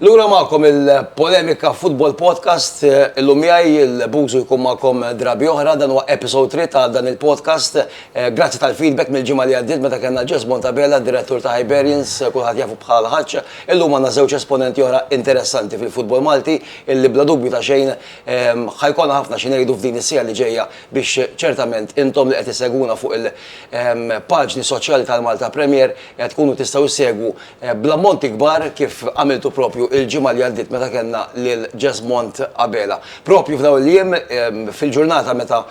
Lura ma'kom il-Polemika Football Podcast, illum jaj il-Bużu jkun ma'kom drabi oħra, dan huwa episode 3 ta' dan il-podcast. Grazzi tal-feedback mill-ġimgħa li għaddiet meta kellna Jess Montabella, direttur ta' Iberians, kulħadd jafu bħala ħaġa. Illum għandna żewġ esponenti oħra interessanti fil-futbol Malti, illi bla dubju ta' xejn ħajkolna ħafna xi ngħidu f'din is-sija li ġejja biex ċertament intom li qed isegwuna fuq il-paġni soċjali tal-Malta Premier qed tkunu tistgħu issegwu bl-ammonti kbar kif għamiltu propju il-ġimgħa li għaddiet meta kellna lil Jess Montabella. Propju f'dawn il-jiem fil-ġurnata meta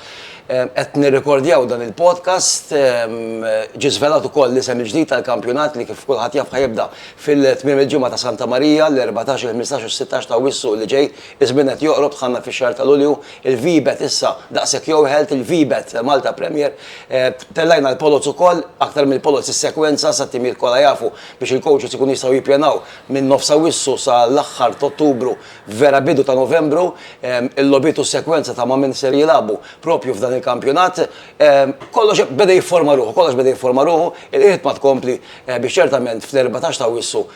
qed nirrekordjaw dan il-podcast ġie żvelat ukoll l-isem il-ġdid tal-kampjonat li kif kulħadd jaf ħajibda fil-tmiem il-ġimgħa ta' Santa Marija l-14, il-15 u 16 ta' Wissu li ġej. Iż-żmien qed joqrob tħanna fix-xahar ta' Lulju, il-VBET issa daqshekk jowħelt il-VBET Malta Premier. Tellajna l-polots ukoll, aktar mill-polots is-sekwenza sa timir kollha jafu biex il-coaches ikunu jistgħu jippjanaw minn nofsa Wissu sa l-aħħar ta' Ottubru vera bidu ta' Novembru, il-lobitu s-sekwenza ta' ma' min ser jilagħbu propju f'dan il-kampjonat. Kollox beda jifforma ruħu, il-qiegħed tkompli biex ċertament fl-14 ta' Wissu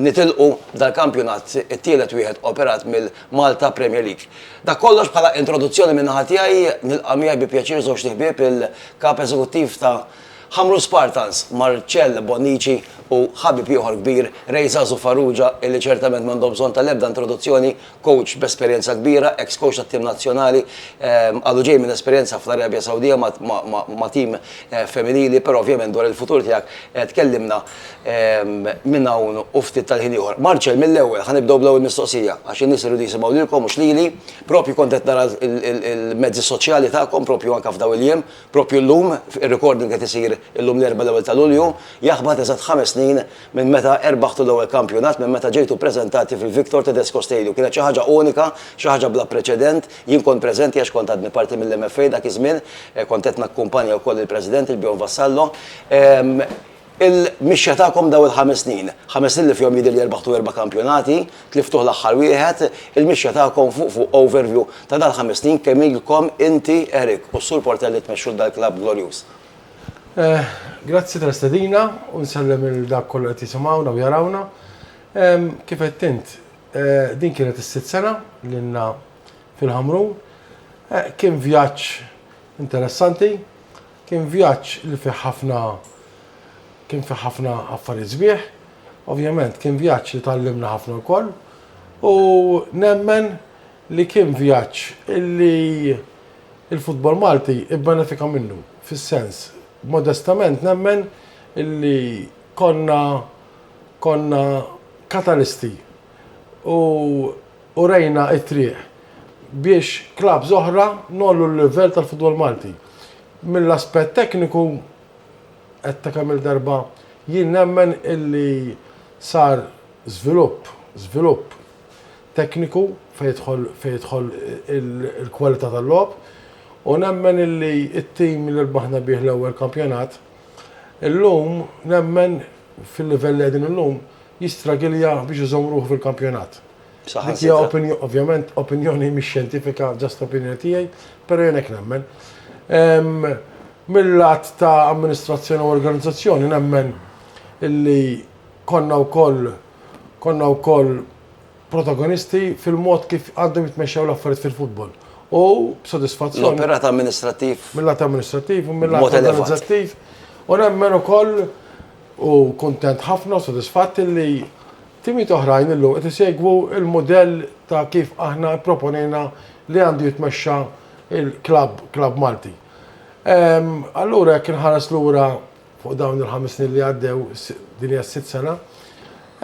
nitilqu dal-kampjonat it-tielet wieħed operat mill-Malta Premier League. Dak kollox bħala introduzzjoni minn naħa tiegħi nilqa' miegħi bi pjaċir żewġ ħbieb il-kap eżekuttiv ta' Hamrun Spartans, Marcell Bonnici u ħabib ieħor kbir, Rejzazu Farrugia, illi ċertament m'għandhom bżonn tal-ebda introduzzjoni, coach b'esperjenza kbira, ex-coach tat-tim nazzjonali, għadu ġej minn esperjenza fl-Arabja Sawdija ma' tim femminili, però ovvjament dwar il-futur tiegħek tkellimna minn hawn u ftit tal-ħin ieħor. Marcell, mill-ewwel ħanibdew bl-ewwel mistoqsija għax in-nies iridu jisimgħu lilkom mhux lili, propju kont qed nara il-mezzi soċjali tagħkom propju anke f'daw il-jiem, propju llum ir-recording qed isir illum l-4 ta' Lulju, jaħbad eżatt 5 snin minn meta erbaħtu l-ewwel kampjonat, minn meta ġejtu preżentati fil-Victor Tedesco Stadium. Kienet xi ħaġa unika, xi ħaġa bla preċedent, jien kont preżenti għax kont għadni parti mill-MFA dak iż-żmien, kont qed nakkumpanja wkoll il-President il-Bjorn Vassallo. Il-mixja tagħkom daw il-5 snin. 5 snin li fihom jidher li erbaħtu 4 kampjonati, tliftuh l-aħħar wieħed, il-mixja tagħkom fuq overview ta' dal-5 snin kemm ilkom inti Erik u s-Sur Portelli tmexxu dal-klabb glorjuż. Grazzi tal-istedina u nsellem il-dak kollu qed jisimgħuna u jarawna. Kif qed int, din kienet is-sitt sena lilna fil-Ħamrun. Kien vjaġġ interessanti, kien vjaġġ li fih ħafna affarijiet sbieħ. Ovvjament kien vjaġġ li tallimna ħafna wkoll u nemmen li kien vjaġġ illi il-futbol Malti ibbenefika minnu fis-sens modestament nemmen illi konna katalisti u rejna it-triq biex klabs oħra nollu l-livell tal-futbol Malti. Mill-aspett tekniku qed ta' kemm il-darba jien nemmen illi sar żvilupp tekniku fejn jidħol il-kwalità tal-logħob. U nemmen illi it-tim li rbaħna bih l-ewwel kampjonat, illum nemmen fil-livell li qegħdin illum jistragilja biex iżomm ruħu fil-kampjonat. Dik hija ovvjament opinjoni mhix xjentifika, ġast opinjoni tiegħi, però jien hekk nemmen. Mill-lat ta' amministrazzjoni u organizzazzjoni nemmen illi konna wkoll protagonisti fil-mod kif għandhom jitmexxew l-affarijiet fil-futbol. U b'sodisfazzjoni. L-operat amministrattiv. Mill-lat amministrattiv u mill-lat organizzattiv. U nemmen ukoll u kuntent ħafna u sodisfatt li timijiet oħrajn illum qed isegwu il-mudell ta' kif aħna proponejna li għandu jitmexxa il-klabb Malti. Allura jekk inħares lura fuq dawn il-5 snin li għaddew din hija 6 sena,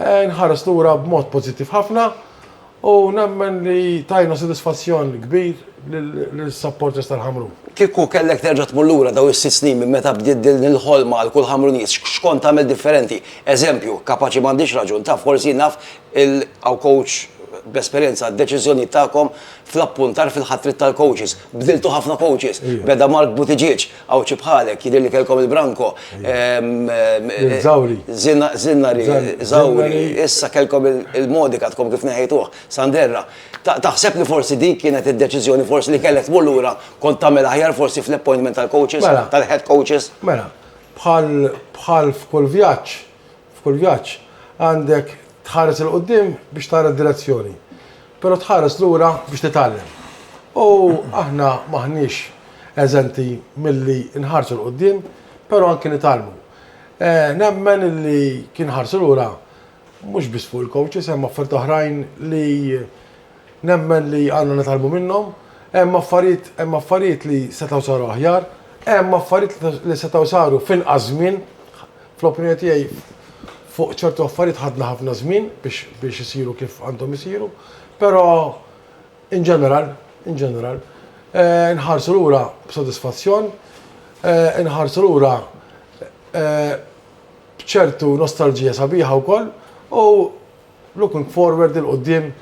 nħares lura b'mod pożittiv ħafna u nemmen li tajna sodisfazzjon kbir lill-supporters tal-Ħamrun. Kieku kellek terġa' tmur lura daw is-6 snin minn meta bdiet din il-ħolma għal kull Ħamrunies, x'kont tagħmel differenti? Eżempju, kapaċi m'għandix raġun, taf forsi naf il-għaw coach b'esperjenza d-deċiżjoni tagħkom fl-appuntar fil-ħatrit tal-coaches. Bdiltu ħafna coaches. Beda Mark Buttigieg, għaw ċibħalek, jidher li kellkom il-Branko. Zinnari, Zawri, issa kellkom il-Modika tkom kif neħejtuh, Sanderra. Taħseb li forsi dik kienet id-deċiżjoni forsi li kellek tmur lura kont tagħmel aħjar forsi fl-appointment tal-coaches, tal-head coaches? Mela, bħal f'kull vjaġġ għandek tħares il-qoddim biex tara d-direzzjoni. Pero tħares lura biex titgħallem. U aħna maħniex eżenti milli nħarsu l-qoddim, pero anke nitgħallmu. Nemmen li kien ħarsu lura mhux biss fuq il-coaches, hemm affarijiet oħrajn li nemmen li għandna nitgħallmu minnhom, hemm affarijiet li setgħu saru aħjar, hemm affarijiet li setgħu saru f'inqas żmien, fl-opinjoni tiegħi fuq ċertu affarijiet ħadna ħafna żmien biex isiru kif għandhom isiru, però in general, nħarsu lura b'sodisfazzjon, nħarsu lura b'ċertu nostalġija sabiħa wkoll u looking forward il-qudiem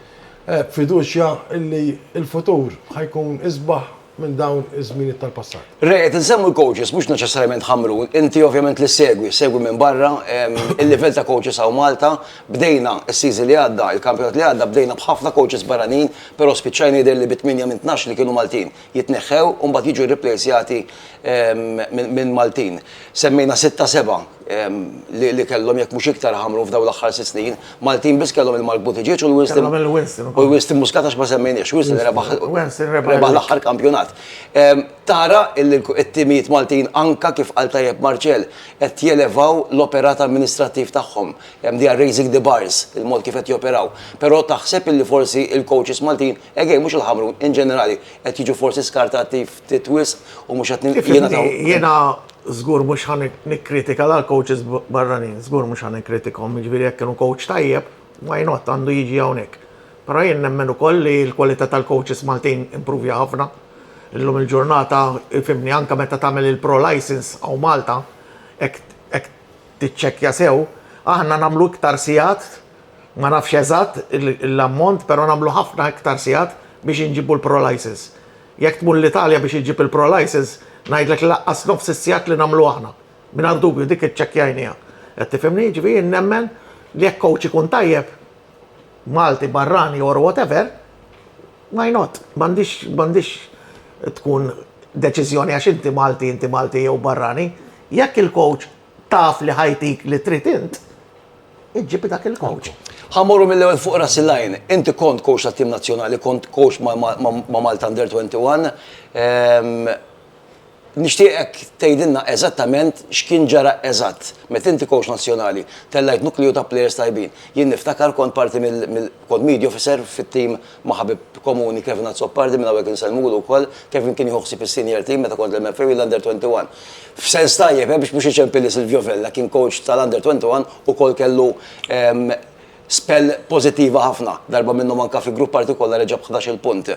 fiduċja illi il-futur ħajkun isbaħ minn dawn iż-żminijiet tal-passat. Rejt, nsemmu l-coaches, mhux neċessarjament ħamrun, inti ovvjament li segwi minn barra, il-livell ta' coaches għaw Malta, bdejna s-season li għadda, il-kampjonat li għadda, bdejna bħafna coaches barranin, però spiċċajni li bit-8 minn 12 li kienu Maltin, jitneħħew u mbagħad jiġu replacjati minn Maltin. Semmejna 6-7 li kellhom jekk mhux iktar ħamru f'dawn l-aħħar 6 snin, Maltin biss kellhom il-Mark Buttigieg u l-Winston Muscat ma semmejniex, Winston rebaħ l-aħħar kampjonat. Tara il-timijiet Maltin anka kif qal tajjeb Marċell qed jelevaw l-operat amministrattiv tagħhom. They are raising the bars, il-mod kif qed joperaw. Però taħseb illi forsi il-coaches Maltin, mhux il-ħamrun in ġenerali, qed jiġu forsi skartati ftit wisq u mhux qed jiena żgur mhux ħan nikkritika l-coaches barranin, żgur mhux ħan nikkritihom, jiġifieri jekk kienu coach tajjeb, why not għandu jiġi hawnhekk. Però jien nemmen ukoll li l-kwalità tal-coaches Maltin improvja ħafna. Illum il-ġurnata, fimni anka meta tagħmel il-pro license għaw Malta, hekk tiċċekkja sew, aħna nagħmlu iktar sigħat, ma nafx eżatt l-ammont, però nagħmlu ħafna iktar sigħat biex inġibu l-pro license. Jekk tmur l-Italja biex iġib il-pro license, ngħidlek laqqas nofs is-sigħat li nagħmlu aħna. Mingħajr dubju dik iċċekkjajniha. Qed tifhimni, ġifieri nemmen li jekk coach ikun tajjeb Malti, barrani or whatever, why not? M'għandix tkun deċiżjoni għax inti Malti jew barrani, jekk il-coach taf li ħajtik li trid int, iġġib dak il-coach. Ħammorru mill-ewwel fuq ras il-lajn, inti kont coach tat-tim nazzjonali, kont coach ma' Malta Under 21. Nixtieqek tgħidilna eżattament x'kien ġara eżatt. Meta inti coach nazzjonali, tellajt nukliju ta' players tajbin. Jien niftakar kont parti kont media officer fit-tim ma' ħabib komuni Kevin Azzoppardi minn hawnhekk insellmulu wkoll, Kevin kien jħossib is-senior team meta kont l-MFA Under 21. F'sens tajjeb biex mhux iċempilli Silvio Vella kien coach tal-Under 21 ukoll kellu spell pożittiva ħafna. Darba minnhom anke fi grupp partikolari ġab 11 punt.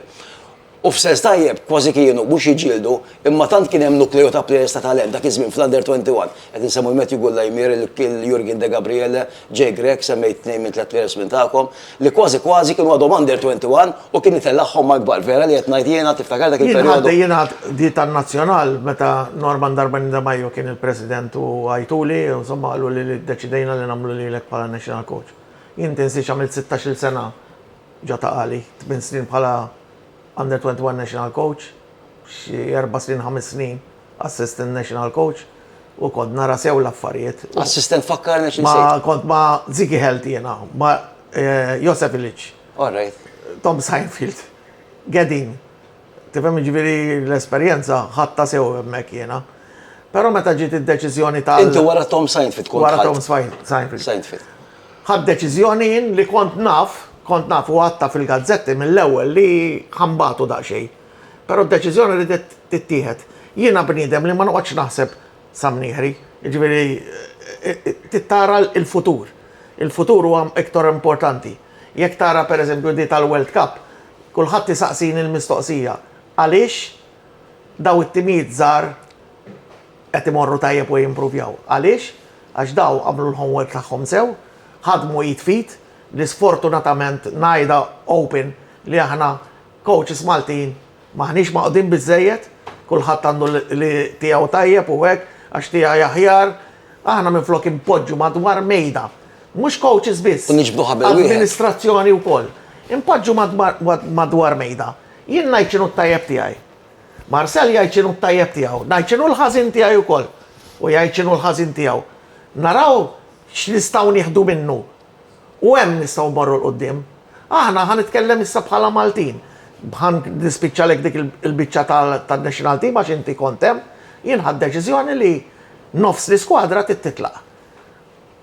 U f'sens tajjeb, kważi kienu mhux jiġildu, imma tant kien hemm nukleo ta' players ta' talent dak iż-żmien fl-Under 21. Qed insemmu Matthew Gullajmier, il-Jurgen De Gabriele, Jay Greg, semmejt 2 minn 3 players minn tagħkom, li kważi kienu għadhom Under 21 u kien itellaħħom ma' kbar, vera li qed ngħid jiena tiftakar dak il-perjodu. Jiena di tan-nazzjonal meta Norman Darbani kien il-President u għajtuli, insomma qalu li ddeċidejna li nagħmlu lilek bħala national coach. Jien tinsiex għamilt 16-il sena ġa taqali, 8 snin bħala Under 21 national coach, xi 4 snin 5 snin assistant national coach u kont nara sew l-affarijiet. Assistant fakkarni xi ma kont ma Ziggy Health jiena, ma Josef Illich. All right. Tom Seinfeld. Gedin. Tifhem ġifieri l-esperjenza ħatta sew hemmhekk jiena. Però meta ġiet id-deċiżjoni tal Inti wara Tom Seinfeld kont wara Tom Seinfeld. Seinfeld. Ħadd deċiżjoni li kont naf u għatta fil-gazzetti mill-ewwel li ħambatu daqsxejn. Però d-deċiżjoni li tittieħed. Jiena bniedem li ma noqgħodx naħseb samnieħri, jiġifieri tittara l-futur. Il-futur huwa iktar importanti. Jekk tara pereżempju di tal-World Cup, kulħadd isaqsini l-mistoqsija. Għaliex daw it-timijiet żgħar qed imorru tajjeb u jimprovjaw. Għaliex? Għax daw għamlu l-homework tagħhom sew, ħadmu jitfit, li sfortunatament ngħidha open li aħna coaches Maltin maħniex maqdin biżżejjed, kulħadd għandu li tiegħu tajjeb u hekk għax tiegħi aħjar, aħna minflok impoġġu madwar mejda. Mhux coaches biss. U niġbdu ħabel wieħed. Amministrazzjoni wkoll. Impoġġu madwar mejda. Jien ngħid x'inhu t-tajjeb tiegħi. Marcel jgħid x'inhu t-tajjeb tiegħu, ngħid x'inhu l-ħażin tiegħi wkoll. U jgħid x'inhu l-ħażin tiegħu. Naraw x'nistgħu nieħdu minnu. U hemm nistgħu morru l-qudiem. Aħna ħanitkellem issa bħala Maltin. Ħan nispiċċalek dik il-biċċa tan-national team għax inti kontem, jien ħadd deċiżjoni li nofs l-iskwadra titlaq.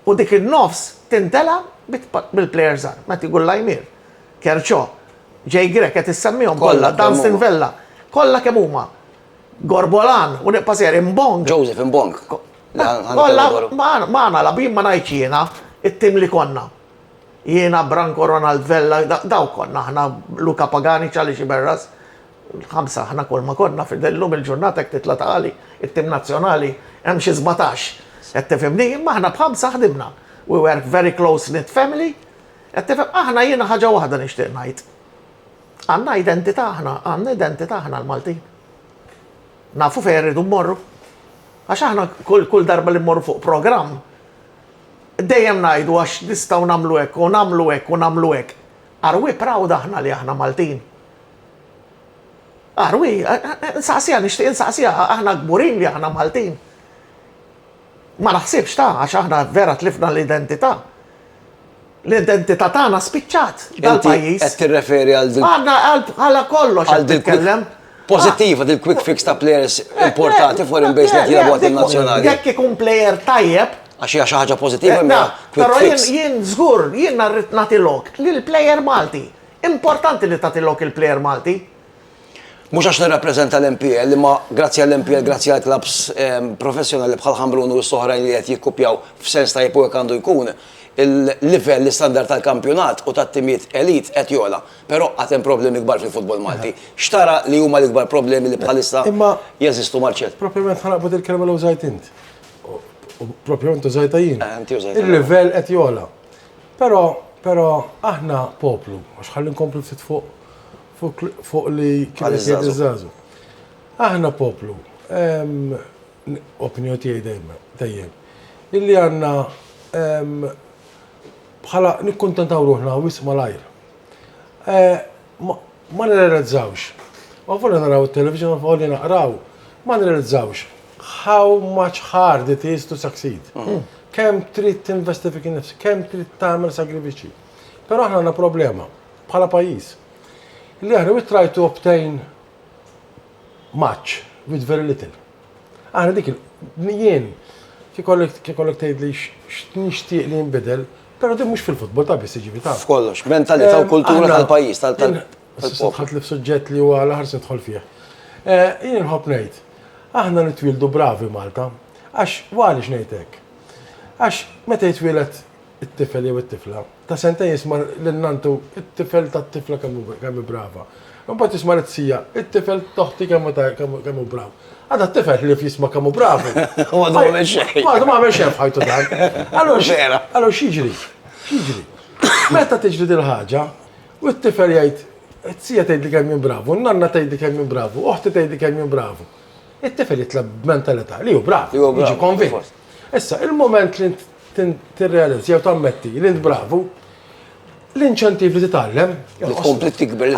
U dik il-nofs tintela bil-plejers żgħar. Meta jqul Lajmir, Kerċo, Ġej Grek qed issemmihom kollha, Dunstan Vella, kollha kemm huma. Gorbolan, u passer Imbong. Joseph Imbong. Kollha magħna labin ma ngħidx jiena it-tim li konna. Jiena Branko Ronald Vella, daw konna, ħna Luka Pagani, ċali Xiberras, ħamsa ħna kol ma konna fil-lum il-ġurnata jek titla taqali, it-tim nazzjonali, hemm xi 17. Qed tifhimni, imma ħna b'ħamsa ħdimna. We were very close-knit family. Qed tifhem aħna jiena ħaġa waħda nixtieq ngħid. Għandna identità aħna l-Maltin. Nafu fejn irridu mmorru. Għax aħna kull darba li mmorru fuq programm, dejjem ngħidu għax nistgħu nagħmlu hekk u nagħmlu hekk u nagħmlu hekk. Are we proud aħna li aħna Maltin? Are we? Insaqsija, nixtieq insaqsija, aħna kburin li aħna Maltin. Ma naħsibx għax aħna vera tlifna l-identità. L-identità tagħna spiċċat dal-pajjiż. Qed tirreferi għal għal kollox qed titkellem. Pozittiva del quick fix ta' players importanti foreign base li jilagħbu għat-nazzjonali. Jekk ikun plejer tajjeb, għax hija xi ħaġa pożittiva però jien żgur jien rrid nagħti lok lill-plejer Malti. Importanti li tagħti lok il-plejer Malti. Mhux għax nirrappreżenta l-MPL, imma grazzi għall-MPL, grazzi għal klabs professjonali bħal Ħamrun u s-soħrajn li qed jikkupjaw f'sens tajjeb u għandu jkun il-livell, l-istandard tal-kampjonat u tat-timiet elit qed jola. Però għad hemm problemi kbar fil-futbol Malti. X'tara li huma l-ikbar problemi li bħalissa jeżistu Marċell? Propjament ħanaqbad il-kelma l użajt int. Propjament użajta jien. Inti użajta. Il-livell qed jola. Però aħna poplu, għax ħalli nkomplu ftit fuq li kien iż-żażu. Aħna poplu, opinjoni tiegħi dejjem. Illi għandna bħala nikkuntentaw ruħna u wisma l-ajr. Ma nirrealizzawx. Ma fuq naraw il-television, ma fuq naqraw, ma nirrealizzawx. How much hard it is to succeed. Kemm trid tinvesti fik innifsek, kemm trid tagħmel sagrifiċċji. Però aħna għandna problema bħala pajjiż. Li aħna we try to obtain much with very little. Aħna dik jien kikollek tgħid li x'nixtieq li nbidel, però din mhux fil-futbol ta' biss jiġifieri ta' f'kollox, mentalità u kultura tal-pajjiż tal-poplu. Ħadd li f'suġġett li huwa l-aħħar se nidħol fih. Jien inħobb ngħid, aħna nitwildu bravi Malta, għax għaliex ngħid hekk. Għax meta jitwieled it-tifel jew it-tifla, ta' sentejn jisma' lil-nantu it-tifel tat-tifla kemm brava. Mbagħad tisma' l-tsija, it-tifel toħti kemm hu brav. Għadha t-tifel li jisma' kemm hu bravu. Għadu ma xejn. Għadu ma xejn f'ħajtu dan. Allora x'jiġri? Meta tiġri dil ħaġa, u t-tifel jgħid, it-tsija tgħidli kemm jien bravu, n-nanna tgħidli kemm jien bravu, oħti tgħidli kemm jien bravu. It-tifel jitlab b'mentalità li hu brav, jiġi konvint. Issa, il-moment li tirrealizzi jew tammetti li int bravu, l-inċentiv li titgħallem Tkompli tikber.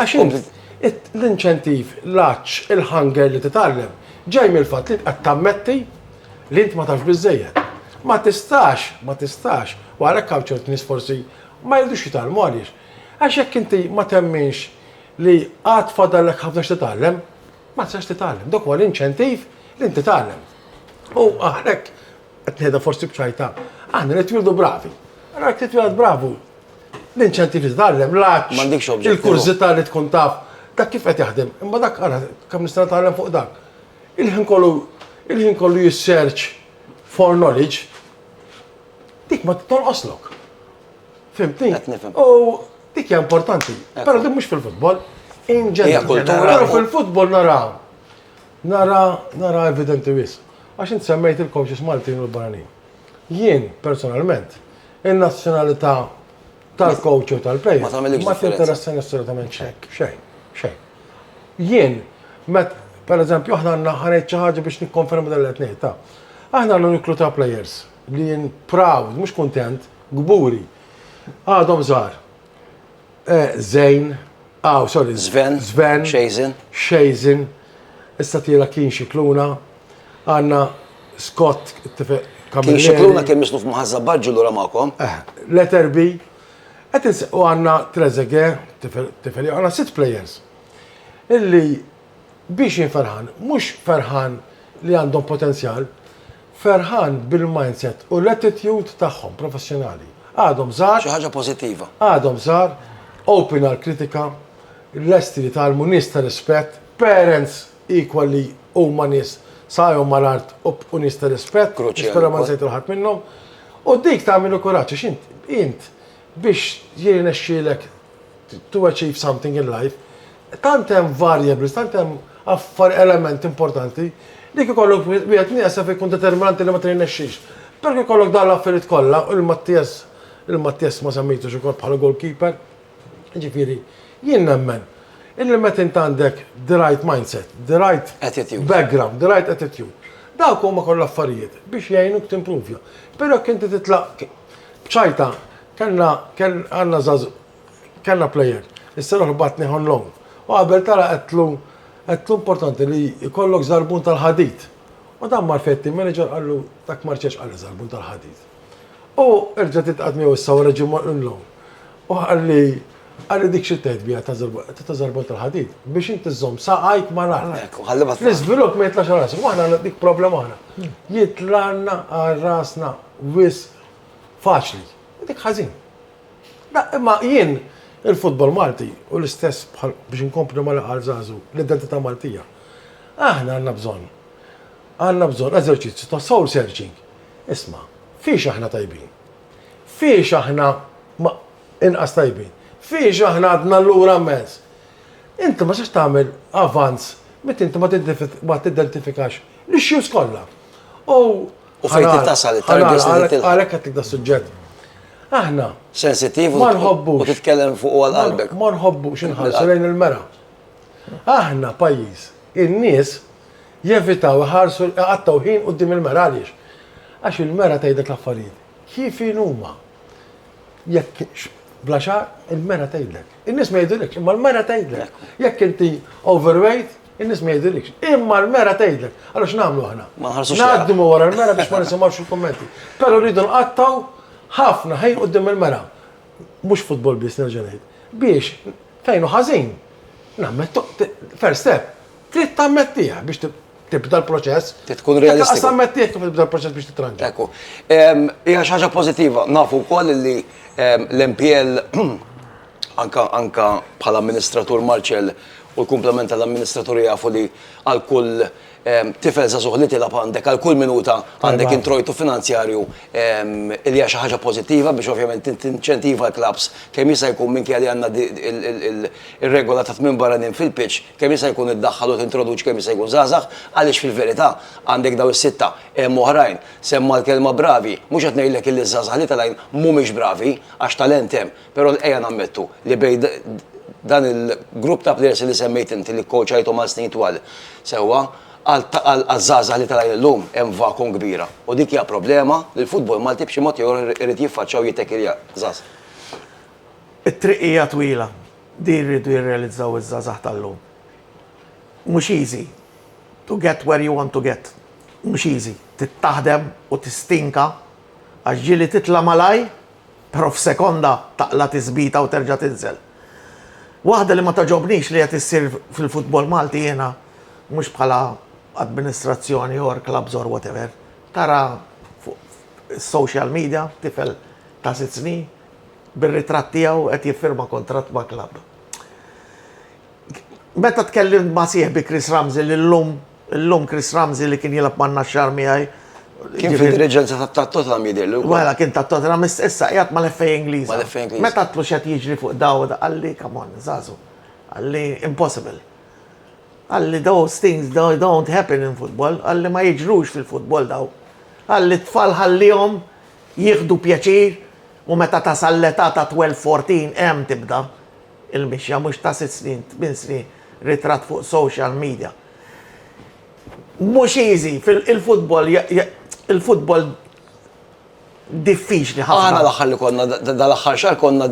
l-inċentiv, l-aċċ, il-hunger li titgħallem ġej mill-fatt li qed tammetti li int ma tafx biżżejjed. Ma tistax, u għalhekk hawn ċerti nies forsi ma jridux jitgħallmu għaliex. Għax jekk inti ma temminx li għad fadallek ħafna x'titgħallem, ma tistax titgħallem. Dak huwa l-inċentiv li inti titgħallem. U għalhekk qed nieħda forsi b'ċajta, aħna nitwildu bravi. Allora jekk titwieled bravu, l-inċentiv li titgħallem, l-aċċ, il-kurzità li tkun taf, dak kif qed jaħdem. Imma dak ara kemm nista' nitgħallem fuq dak. Il-ħin kollu jissearch for knowledge, dik ma tonqoslok. Fimtni? U dik hija importanti. Però dik mhux fil-futbol. In ġenerali. Però fil-futbol nara evidenti wis. Għax int semmejt il-coaches Maltin u l-Barranin. Jien, personalment, in-nazzjonalità tal-coach u tal-player ma tinteressani assolutament xejn. Jien, per eżempju, aħna ħanejt xi ħaġa biex nikkonferma dan qed ngħid. Aħna għandna nuklu ta' players li jien proud, mhux kuntent, gburi. Għadhom żgħar. Zejn, Sven, Xejzin, issa tiela kien xikluna, għandna Scott, Kien xikluna kien misnuf maħazza Baġġu l-ura magħkom. Letterby, U għanna Trezeguet, tifel, għanna 6 players. Illi biex jinferħan, mux ferħan li għandhom potenzjal, ferħan bil-mindset u l-attitude tagħhom professjonali. Għadhom żgħar, Xi ħaġa pożittiva. għadhom żgħar, open għal kritika, l-esti li talmu nies ta' rispett, parents equally huma nies sajhom mal-art u nies ta' rispett, Kruċjali nispera ma wkoll. nsejtu ħadd minnhom. U dik tagħmilu kuraġġ int biex jirnexxielek to achieve something in life, tant hemm variables, tant hemm affar element importanti li kikollok wieħed nieqsef ikun determinanti li ma trinexxix. Perché kollok dan l-affarijiet kollha u il-Mattias ma semmejtux ukoll bħala goalkeeper. Ġifieri, jien nemmen illi meta int għandek the right mindset, the right Attitude. background, the right attitude. Dawk huma kollha affarijiet biex jgħinuk timprovja. Però kien titlaq b'ċajta għandna żaż kellna plejer, issa roħ batni long. U qabel tara qedlu importanti li jkollok żarbun tal-ħadid. U dan marfetti manager qallu dak marċex qalli żarbun tal-ħadid. U irġa' titqad miegħu issa wara ġimgħa l-lum. U qalli dik xi tgħid biha ta' żarbun tal-ħadid biex inti żomm saqajk ma nagħlaq. Ekku, ħalli ma L-iżvilupp ma jitlax rasek, u aħna dik problema aħna. Jitlana għal rasna wis faċli. Dik ħażin. Imma jien il-futbol Malti u l-istess biex inkomplu mal-għal żagħżu l-identità Maltija. Aħna għandna bżonn eżerċizzju ta' soul searching. Isma' fiex aħna tajbin. Fiex aħna inqas tajbin. Fiex aħna għadna l-lura mezz. Inti ma sax tagħmel avanz meta inti ma tidentifikax l-issues kollha. U fejn titasal it-targets li tilħaq. Għalhekk qed da suġġett. Aħna Sensittiv ma u nħobbux. titkellem fuq għal qalbek. Ma nħobbux inħarsu lejn il-mera. Aħna pajjiż, in-nies jevitaw iħarsu qattaw ħin quddiem il-mera għaliex. Għax il-mera tgħidlek l-affarijiet. Kif huma? Jekk bla xar, il-mera tgħidlek. In-nies ma jgħidulekx, imma l-mera tgħidlek. Jekk inti overweight, in-nies ma jgħidulekx. Imma l-mera tgħidlek. Allura x'nagħmlu aħna? Ma nħarsux Ngħaddu wara l-mera biex ma nisimgħux il-kummenti. Però rridu nqattaw ħafna ħejn quddiem il-mera. Mhux futbol biss nerġa' ngħid. Biex fejn hu ħażin. Nammettu first step. Trid tammettiha biex tibda l-proċess. Tkun realistiku. Qas tammettiha kif tibda l-proċess biex titranġa. Ekku. Hija xi ħaġa pożittiva. Nafu wkoll li l-MPL anka bħala amministratur Marċell u l-komplement tal-amministratur jafu li għal kull tifel żagħżugħ li tilab għandek għal kull minuta għandek introjtu finanzjarju li hija xi ħaġa pożittiva biex ovvjament tinċentiva l-klabs kemm jista' jkun minkejja li għandna ir-regola ta' tmien barranin fil-pitch kemm jista' jkun iddaħħal u tintroduċi kemm jista' jkun żgħażagħ għaliex fil-verità għandek daw is-sitta hemm oħrajn semma l-kelma bravi mhux qed ngħidlek illi żgħażagħ li talajn mhumiex bravi għax talent hemm, però ejja nammettu li bejn dan il-grupp ta' players li semmejt inti li kkoċajthom għal snin twal sewwa għal-żgħażagħ li talajn illum hemm vakum kbira. U dik hija problema li l-futbol Malti b'xi mod jew irid jiffaċċaw jittekilja żgħażagħ. it-triq hija twila. Di rridu jirrealizzaw iż-żgħażagħ tal-lum. Mhux easy to get where you want to get. Mhux easy. Tittaħdem u tistinka għax ġieli titla' malaj, però f'sekonda taqla tisbita u terġa' tinżel. Waħda li ma taġobnix li qed issir fil-futbol Malti jiena mhux bħala amministrazzjoni or clubs or whatever. Tara fuq social media tifel ta' 6 snin bir-ritratt tiegħu qed jiffirma kontratt ma' klabb. Meta tkellimt ma' sieħbi Chris Ramsey illum Chris Ramsey li kien jilab man naxxar miegħi. Kien fid-diriġenza tat-Tottenham jidhirlu. Wara kien tat-Tottenham issa qiegħed mal-FA Ingliża. Mal-FA Ingliża. Meta tlu x'qed jiġri fuq Dawd qalli come on, żagħżu. Qalli impossible. Għalli those things don't happen in football, għalli ma jiġrux fil-futbol daw. Għalli tfal ħallihom jieħdu pjaċir u meta tasal l-età ta' 12-14 hemm tibda il-mixja mhux ta' 6 snin, 8 snin ritratt fuq social media. Mhux easy il-futbol diffiċli ħafna. Aħna l-aħħar li konna dal-aħħar xahar konna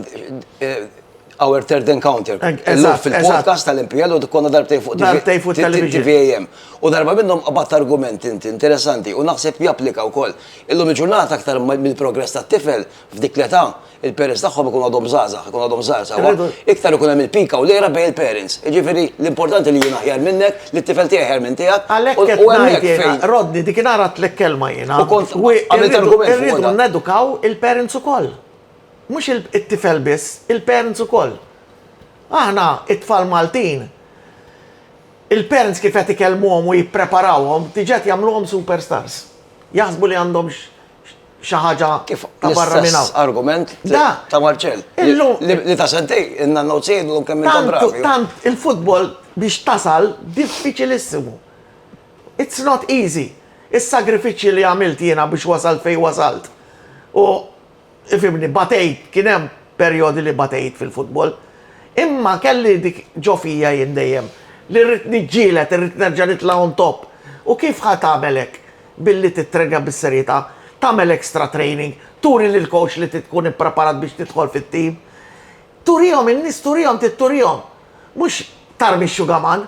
Our third encounter. Eżatt, Fil-podcast tal-MPL u konna darbtej fuq Darbtej fuq television. TVAM. U darba minnhom qabatt argument inti interessanti u naħseb japplika wkoll. Illum il-ġurnata aktar mill-progress tat-tifel f'dik l-età il-parents tagħhom ikun għadhom żgħażagħ, ikun għadhom żgħar sawa. Iktar ikun hemm il-pika u lejra bejn il-parents. Jiġifieri l-importanti li jien aħjar minnek, li t-tifel tiegħi aħjar minn tiegħek. Għalhekk qed ngħid jiena, Rodni dik ingħarat lek kelma jiena. U kont għamilt argument fuq Irridu dan. nedukaw il-parents ukoll. Mhux it-tifel biss, il-parents ukoll. Aħna it-tfal Maltin, il-parents kif qed ikellmuhom u jippreparawhom, tiġet jagħmluhom superstars. Jaħsbu li għandhom xi ħaġa ta' barra minn hawn. Argument Da. ta' Marċell. Illum- Li ta' sentej, inna n-nozzidu kemm intom bravi. Tant il-futbol biex tasal diffiċilissimu. It's not easy. Is-sagrifiċċji li għamilt jiena biex wasalt fej wasalt. U ifimni, batejt, kien hemm perjodi li batejt fil-futbol. Imma kelli dik ġofija jien dejjem li rrid niġġielet, rrid nerġa' nitla' on top. U kif ħadd tagħmelek billi titrega bis-serjetà, tagħmel extra training, turi lil coach li tkun ippreparat biex tidħol fit-tim. Turihom in-nies, turihom. Mhux tarmi xugaman.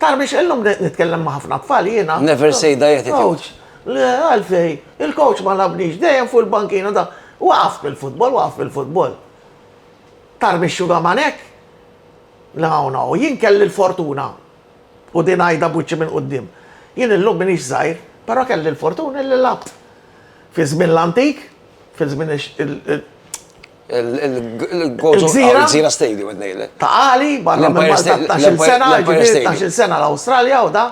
Tarmix illum nitkellem ma' ħafna tfal jiena. Never say die attitude. Coach, le għalfej, il-coach ma labnix, dejjem fuq il-bankina da. Waqaf bil-futbol. Tarmix xugaman hekk. La, jien kelli l-fortuna. U din għajda buċċi minn qudiem. Jien illum minix żgħir, però kelli l-fortuna li labt. Fi żmien l-antik, fi żmien Il-Gżira Stadium għednejle. Taqali, barra minn Malta 12 sena, ġibir 12 sena l-Australia u da.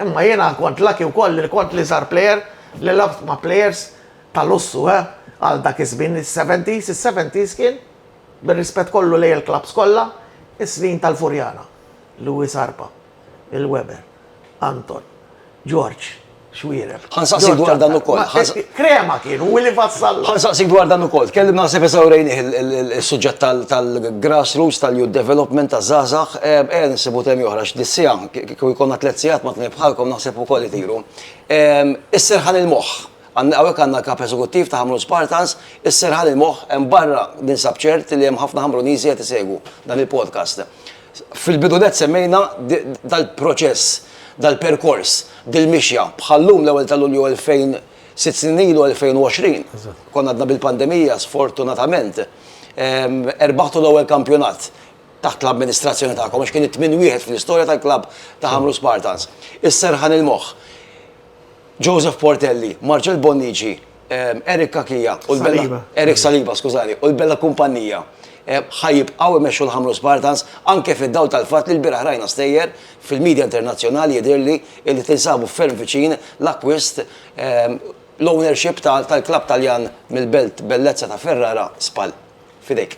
Imma jena kont laki u koll li kont li sar player, li labt ma players tal-ussu, għal dak iż-żmien is-70s kien, bir-rispett kollu lej il-klabs kollha, is-snin tal-Furjana. Louis Arpa, il-Weber, Anton, George, Xwierer. Ħansaqsik dwar dan ukoll. Krema kienu, Willi Vassalla. Ħansaqsik dwar dan ukoll. Kellim naħseb eżawrejni il-suġġett tal-grassroots, tal-youth development, taż-żgħażagħ, nsibu temi oħra x'dissija, kieku jkollna tliet sigħat ma tnejn bħalkom naħseb ukoll itiru. Isserħan il-moħħ. Hawnhekk għandna kap eżekuttiv ta' Ħamrun Spartans, isserħan il-moħħ hemm barra ninsab ċert li hemm ħafna Ħamruniżi qed isegwu dan il-podcast. Fil-bidunet semmejna dal-proċess, dal-perkors, dil-mixja, bħallum l-ewwel tal-Lulju 2006 snin ilu 2020. Konna għadna bil-pandemija, sfortunatament. Erbaħtu l-ewwel kampjonat taħt l-amministrazzjoni tagħkom, għax kien it-8 fl-istorja tal-klabb ta' Ħamrun Spartans. Isserħan il-moħħ. Joseph Portelli, Marcel Bonnici, Eric Kakija, Eric Saliba, skużani, u l-bella kumpanija. ħajibqaw imexxu l-Ħamrun Spartans anke fid-dawl tal-fatt li l-biraħ rajna stejjer fil-medja internazzjonali jidhirli li tinsabu ferm viċin l-akwist l-ownership tal-klabb Taljan mill-belt Bellezza ta' Ferrara Spal. Fidejk.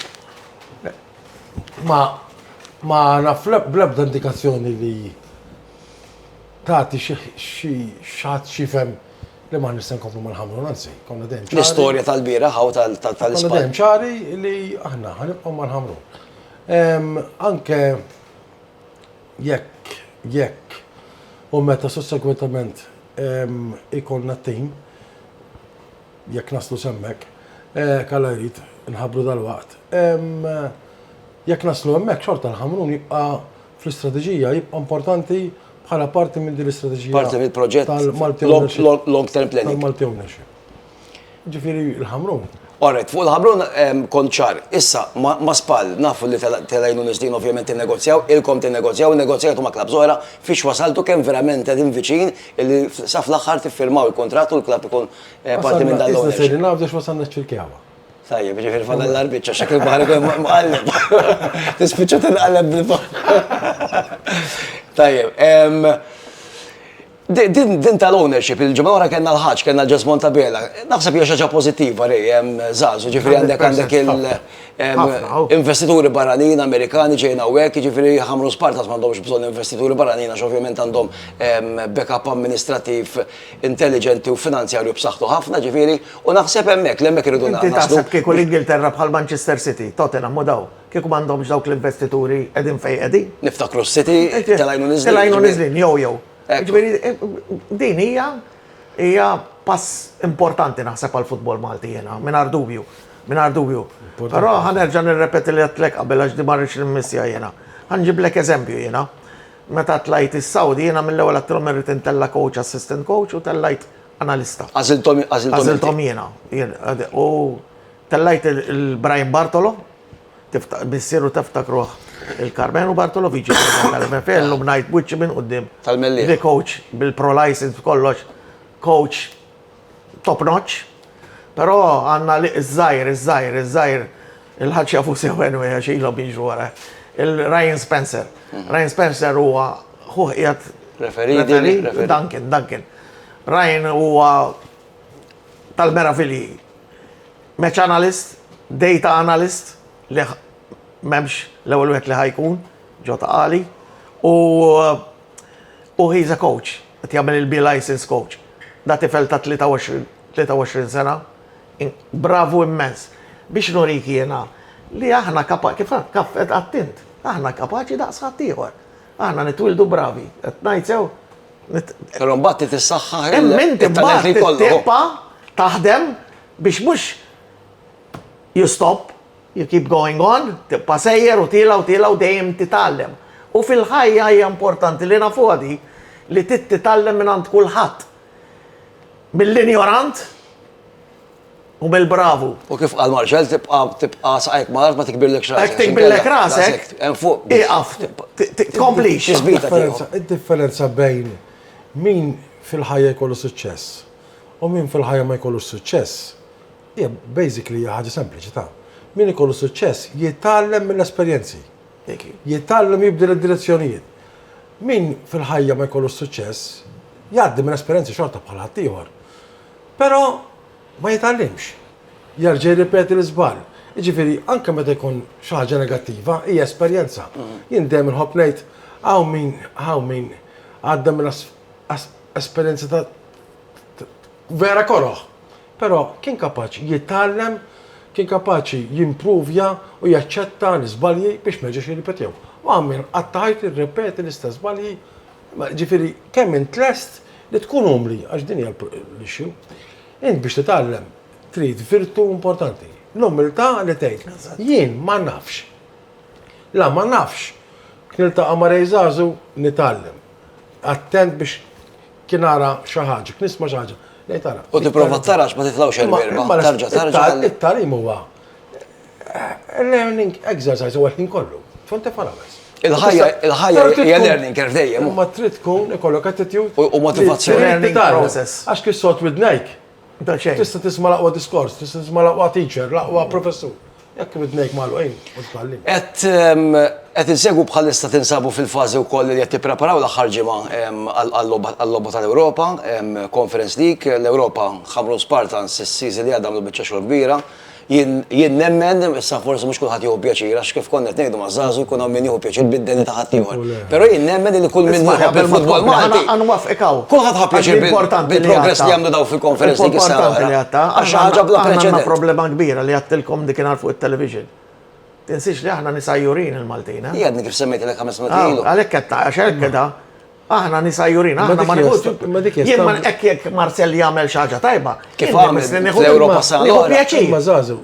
Ma naf bl-ebda indikazzjoni li tagħti xi xatt xifhem li ma nista' nkomplu mal-Ħamrun, anzi, konna dejjem ċari. L-istorja tal-biraħ u tal-Ispal. Konna dejjem ċari li aħna ħanibqgħu mal-Ħamrun. Anke jekk u meta sussegwentament ikollna tim, jekk naslu semmek, kalla jrid nħabbru dal-waqt. Jekk naslu hemmhekk xorta l-Ħamrun jibqa' fl-istrateġija jibqa' importanti bħala parti minn din l-istrateġija. Parti mill-proġett long-term planning. Tal-Malti Ownership. Ġifieri l-Ħamrun. Alright, fuq l-Ħamrun kont ċar. Issa ma Spal nafu li telajnu nisdin ovvjament innegozjaw, ilkom tinnegozjaw, negozjatu ma' klabb żgħira fiex wasaltu kemm verament qegħdin viċin illi sa fl-aħħar tiffirmaw il-kontratt u l-klabb ikun parti minn dan l-ownership. Issa sejri nafdex wasalna ċ-ċirkjawa. Tajjeb, ġifieri fadal l-arbitċa xekil baħar ikun mqalleb. Tispiċċa tinqalleb bil-faħ. Tajjeb, din tal-ownership, il-ġimgħa wara kellna l-ħaġġ, kellna l-Ġas Montabella, naħseb hija xi ħaġa pożittiva rej, żgħażu, ġifieri għandek il-investituri barranin Amerikani ġejjin hawnhekk, ġifieri Ħamrun Spartans m'għandhomx bżonn investituri barranin għax ovvjament għandhom backup amministrattiv intelligenti u finanzjarju b'saħħtu ħafna, ġifieri, u naħseb hemmhekk l-hemmhekk iridu Inti taħseb kieku l-Ingilterra bħal Manchester City, Tottenham u daw, kieku m'għandhomx dawk l-investituri qegħdin fejn qegħdin? Niftakru s-City, telajnu niżlin. Telajnu niżlin, jew. Din hija pass importanti naħseb għal futbol Malti jena, mingħajr dubju. Però ħanerġa' nirrepeti li għatlek qabel għax di marriċ l-missja jena. Ħanġiblek eżempju jena. Meta tlajt is-Saudi jena mill-ewwel għattilhom irrid intella coach, assistant coach u tellajt analista. Għażilthom jena. U tellajt il-Brian Bartolo, bissieru tiftakruh il-Carmenu Bartolo viċi tal-MFL u bnajt buċċi minn qudiem. Tal-Mellieħ. Di coach bil-pro license kollox, coach top notch. Però għanna li iż-żajr, il-ħadċa fuq sewen u għax ilhom jiġu wara. Il-Ryan Spencer. Ryan Spencer huwa ħuħjat Referi. Duncan. Ryan huwa tal-meravili match analyst, data analyst, li memx l-ewwel wieħed li ħajkun, ġota qali, u he's a coach, qed jagħmel il-B license coach. Da tifel ta' 23 sena, bravu immens. Biex noriki jena li aħna kapaċi, kif attint, aħna kapaċi daqs ħaddieħor. Aħna nitwildu bravi, qed ngħid sew. Però mbagħad tissaħħaħ Emment imbagħad tibqa' taħdem biex mhux you stop, you keep going on, tibqa' sejjer u tila u dejjem titgħallem. U fil-ħajja hija importanti li nafuha di li titgħallem minn għand kulħadd. Mill-ignorant u mill-bravu. U kif qal Marċell tibqa' saqajk malart ma tikbirlek rasek. Hekk tikbirlek rasek, iqaf, tkomplix. Id-differenza bejn min fil-ħajja jkollu suċċess u min fil-ħajja ma jkollu suċċess hija basically hija ħaġa sempliċi ta'. Min ikollu suċċess jitgħallem mill-esperjenzi. Jitgħallem jibdel id-direzzjonijiet. Min fil-ħajja ma jkollu suċċess jgħaddi mill-esperjenzi xorta bħal ħaddieħor. Però ma jitgħallimx. Jerġa' jirripeti l-iżball. Jiġifieri anke meta jkun xi ħaġa negattiva hija esperjenza. Jien dejjem inħobb ngħid hawn min għadda mill-esperjenza ta' vera koroħ. Però kien kapaċi jitgħallem, kien kapaċi jimprovja u jaċċetta l-iżbalji biex ma jerġax jirripetew. U għamil għattajt irrepeti l-istess żbalji. Ġifieri kemm int lest li tkun umli għax din hija l-issue. Int biex titgħallem trid virtu importanti. L-umiltà li tgħid jien ma nafx. La ma nafx. Kien iltaqa' ma' Rejżażu nitgħallem. Attent biex kien ara xi ħaġa, kien nisma' xi ħaġa. U tipprova tarax ma titlawx il-verba. Tarġa'. Il-talim huwa learning exercise huwa ħin kollu. Fonte farawes. Il-ħajja hija learning curve dejjem. Ma trid tkun ikollok attitude u motivazzjoni. Learning process. Għax kif sot widnejk. Tista' tisma' l-aqwa diskors, tista' tisma' l-aqwa teacher, l-aqwa professur. Jekk widnejk magħluqin u tkallim. Qed insegwu bħalissa tinsabu fil-fażi wkoll li qed tippreparaw l-aħħar ġimgħa għall-logħba tal-Ewropa, Conference League, l-Ewropa ħamru Spartans is-season li għadhom biċċa xogħol kbira. Jien nemmen, issa forsi mhux kulħadd jieħu pjaċir għax kif konna qed ngħidu ma' żagħżu jkun hawn min jieħu pjaċir bid-deni ta' ħadd ieħor. Però jien nemmen li kull min jieħu bil-futbol Malti. Nwafqikaw. Kulħadd ħabb pjaċir bil-progress li jagħmlu daw fil-conference League issa. Għax ħaġa bla preċedent. Għandna problema kbira li għattilkom dikinhar fuq it-television. Tinsiex li aħna nisajjurin il-Maltin. Jgħadni kif semmejtilek 5 minuti ilu. Għalhekk qed għax hekk da. Aħna nisajjurin, aħna ma nħuġ. Jien ma hekk Marcel jagħmel xi ħaġa tajba. Kif għamel fl-Ewropa pjaċir. Ma żagħżu.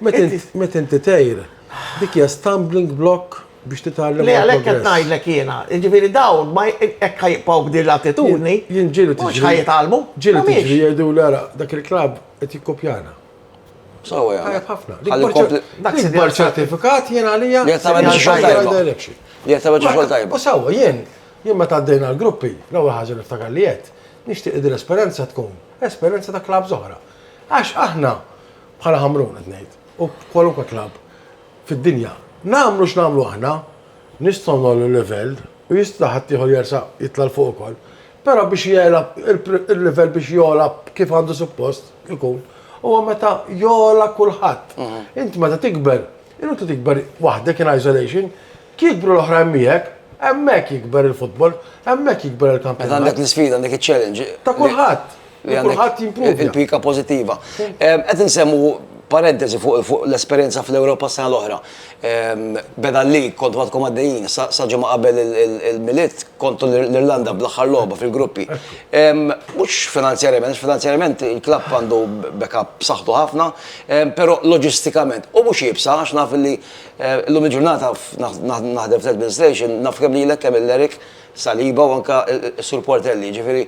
Meta inti tgħid dik hija stumbling block biex titgħallem. Le għalhekk qed ngħidlek jiena. Jiġifieri dawn ma hekk ħajbqgħu b'din l-attitudni. Jien ġielu mhux ħajtalmu. Ġielu tiġri jgħidu l-ara dak il-klabb qed jikkopjana. So Tajjeb ħafna. Dik ċertifikat jien għalija. Li qed tagħmel xogħol tajba. U sewwa jien meta għaddejna l-gruppi, l-ewwel ħaġa li niftakar li qed nixtieq din l-esperjenza tkun esperjenza ta' klabb oħra. Għax aħna bħala ħamrun qed ngħid u kwalunkwe klabb fid-dinja nagħmlu x'nagħmlu aħna nistgħu nagħmlu livell u jista' ħadd ieħor jersaq jitla' l fuq ukoll. Però biex jgħelab il-livell biex jogħlab kif għandu suppost ikun huwa meta jogħla kulħadd. Inti meta tikber, inti tikber waħdek in isolation, kikbru l-oħrajn miegħek, hemmhekk jikber il-futbol, hemmhekk jikber il-kampjonat. Meta għandek l-isfida, għandek iċ-challenge. Ta' kulħadd. Kulħadd jimprovja. Il-pika pożittiva. Qed insemmu parentesi fuq l-esperienza fl-Ewropa s-sena l-oħra. Beda li kontu għadkom għaddejjin, sa ġimgħa qabel il-miliet kontu l-Irlanda bl-aħħar logħba fil-gruppi. Mhux finanzjarjament il-klabb għandu backup b'saħħtu ħafna, però loġistikament u mhux jibsa għax naf li llum il-ġurnata naħdem fl-administration naf kemm lilek kemm il-Erik Saliba u anka Sur Portelli, ġifieri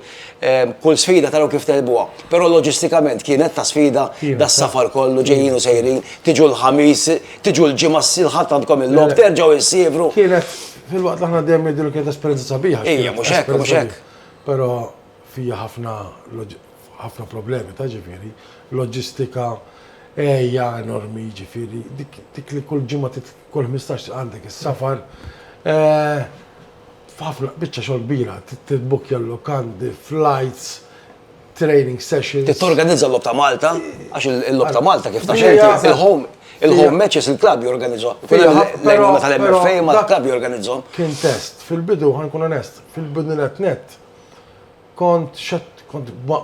kull sfida taraw kif telbuha. Però loġistikament kienet ta' sfida das-safar kollu ġejjin u sejrin, tiġu l-ħamis, tiġu l-ġimgħa s-silħat għandkom il-logħob terġgħu issifru. Kienet fil-waqt aħna dejjem ngħidu kienet esperjenza sabiħa. Ejja, mhux hekk. Però fija ħafna problemi ta' ġifieri, loġistika ejja enormi ġifieri, dik li kull ġimgħa kull 15 għandek is-safar. ħafna biċċa xogħol kbira, titbookja l-lokandi, flights, training sessions. Titorganizza l-lob ta' Malta, għax il-lob ta' Malta kif ta' xejn il-home matches il-klabb jorganizzom. L-għajna tal-MFA ma l-klabb jorganizzom. Kien test, fil-bidu ħankun onest, fil-bidu net kont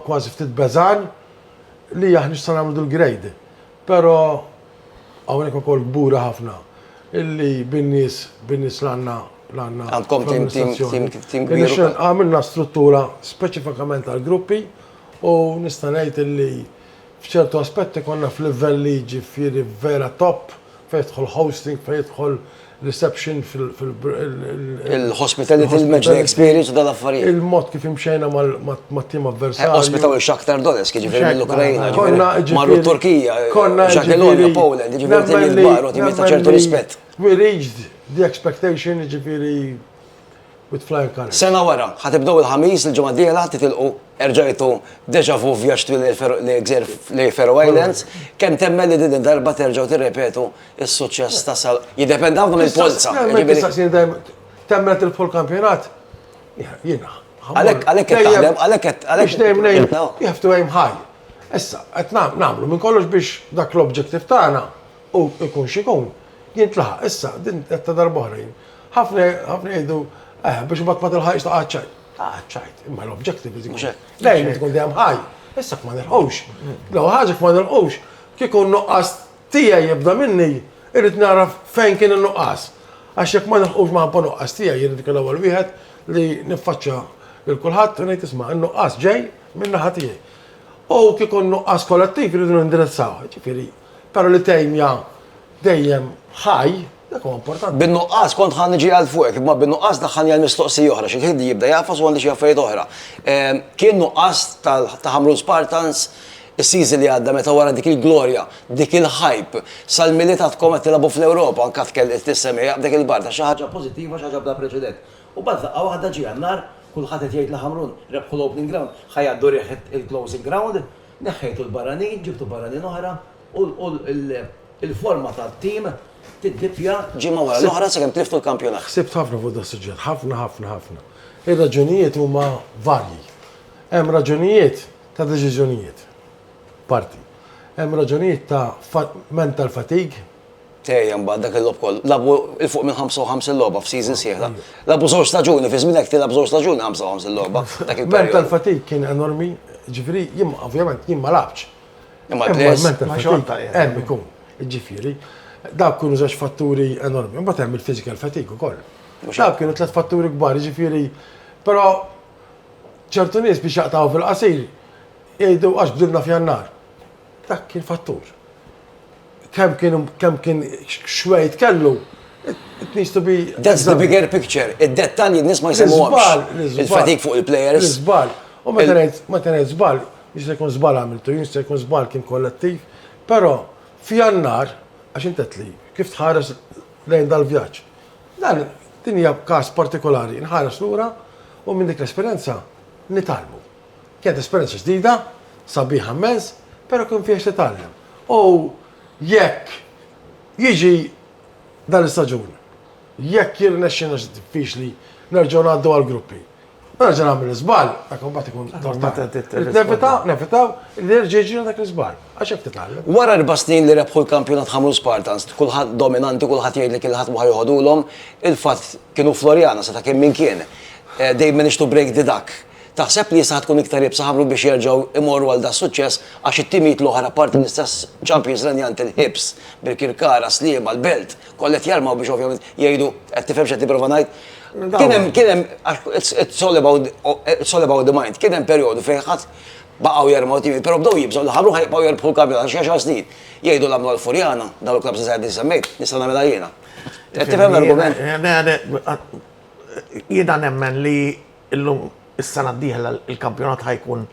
kważi ftit beżan li aħna nista' nagħmlu l-grade. Però hawnhekk ukoll kbura ħafna illi bin-nies l-għandna Għandkom tim kbir. Għamilna struttura speċifikament għal gruppi u nista' ngħid illi f'ċertu aspetti konna f'livelli ġifieri vera top fejn jidħol hosting, fejn jidħol reception il-hospitality, il-match experience u dal-affarijiet. Il-mod kif imxejna mat-tim avversarju. Ospitaw il-Shakhtar Donetsk, ġifieri mill-Ukrajna, marru Turkija, Ġakelonja, Poland, ġifieri tim jitbaru, tim ta' ċertu rispett. We reached the expectation ġifieri with flying colours. Sena wara, ħatibdew il-ħamis il-ġimgħa d-dieħla titilqu erġajtu deja vu vjaġġ twil li Faroe Islands, kemm temmel li din darba terġgħu tirrepetu s-suċċess ta' sal. Jiddependi ħafna mill-polza. Temmet il-pol kampjonat? Jiena. Għalhekk qed taħdem, għalhekk dejjem ngħid you have to aim high. Issa qed nagħmlu minn kollox biex dak l-objective tagħna u jkun x'ikun. Jien tlaħaq, issa din qed ta' darba oħrajn. Ħafna jgħidu biex mbagħad ma tilħaqx ta' ċajt. ċajt, imma l-objective iżik. Dejjem tkun dejjem ħaj. Issa ma nilħux. Law ħaġa ma nilħux, kieku n-nuqqas tiegħi jibda minni, irrid nara fejn kien in-nuqqas. Għax jekk ma nilħux ma ħabba nuqqas tiegħi jrid kien l-ewwel wieħed li niffaċċja lil kulħadd u ngħid isma' n-nuqqas ġej minn naħa tiegħi. U kieku n-nuqqas kollettiv irridu nindirizzaw, ġifieri. Però li tejmja dejjem ħaj, dak huwa importanti. Bin-nuqqas kont ħan niġi għal fuqek, imma bin-nuqqas daħħani għal mistoqsija oħra, xi ħid jibda jafas u għandi xi affarijiet oħra. Kien nuqqas ta' Ħamrun Spartans is-season li għadda meta wara dik il-glorja, dik il-hype, sal-militat qed tilagħbu fl-Ewropa anke tkelli tissemmi dik il-barta xi ħaġa pożittiva, xi ħaġa bla preċedent. U bad daqqa waħda ġie għannar, kulħadd qed jgħid li Ħamrun rebħu l-opening ground, ħajgħaddu rieħet il-closing ground, neħħejtu l-barranin, ġibtu barranin oħra u il-forma tat-tim tiddipja ġimgħa wara l-oħra sakemm tliftu l-kampjonat. Ħsibt ħafna fuq das suġġett, ħafna. Ir-raġunijiet huma varji. Hemm raġunijiet ta' deċiżjonijiet. Parti. Hemm raġunijiet ta' mental fatigue. Tejja mbagħad dak il-lob koll. Labu il fuq minn 55 logħba f'season sieħla. Labu żewġ staġuni fi żmien hekk tilab żewġ staġuni 55 logħba dak il-perjodu. Mental fatigue kien enormi, ġifieri jien ovvjament jien ma labx. Imma mental fatigue hemm ikun, ġifieri. Dak kienu żewġ fatturi enormi, mbagħad hemm il-physical fatigue ukoll. Dak kienu tliet fatturi kbar, ġifieri, però ċertu nies biex jaqtaw fil-qasir jgħidu għax bdilna f'Jannar. Dak kien fattur. Kemm kien xwejt kellu, it needs to be. That's the bigger picture. Id-dettalji n-nies ma jsemmuhomx. Il-fatik fuq il-players. L-żbal. U meta ngħid żbal, jista' jkun żbal għamiltu, jista' jkun żbal kien kollettiv, però f'Jannar għax intetli, kif tħares lejn dal-vjaġġ. Dan din hija każ partikolari, nħares lura u minn dik l-esperjenza nitalmu. Kienet esperjenza ġdida, sabiħa immens, però kien fiex titgħallem. U jekk jiġi dal-istaġun, jekk jirnexxina diffiċli nerġgħu ngħaddu għall-gruppi. Nerġa' nagħmel iżbal, dak imbagħad ikun tortat. Nevitaw li jerġa' jiġri dak l-iżbal. Għax hekk titgħallem. Wara 4 snin li rebħu l-kampjonat Ħamrun Spartans, kulħadd dominanti, kulħadd jgħid li kulħadd ma ħajħodulhom, il-fatt kienu Florjana sa ta' kemm min kien. They managed to break the duck. taħseb li jista' tkun iktar jibsa ħamru biex jerġgħu imorru għal da suċċess għax it-timijiet l-oħra parti l-istess Champions League il-Hibs, bil-Kirkara, Sliema, l-Belt, kollet jarmaw biex ovvjament jgħidu qed tifhem x'qed tipprova ngħid. Kien hemm it's all about the mind. Kien hemm perjodu fejn ħadd baqgħu jarmaw timi, però bdew jibżgħu l-ħabru ħajbqgħu jerbħu l-kampjonat xi 10 snin. Jgħidu l-għamlu għal-Furjana, dawn il-klabs li semmejt, nista' nagħmilha jiena. Qed tifhem l-argument? Jiena nemmen li illum is-sena d-dieħla il-kampjonat ħajkun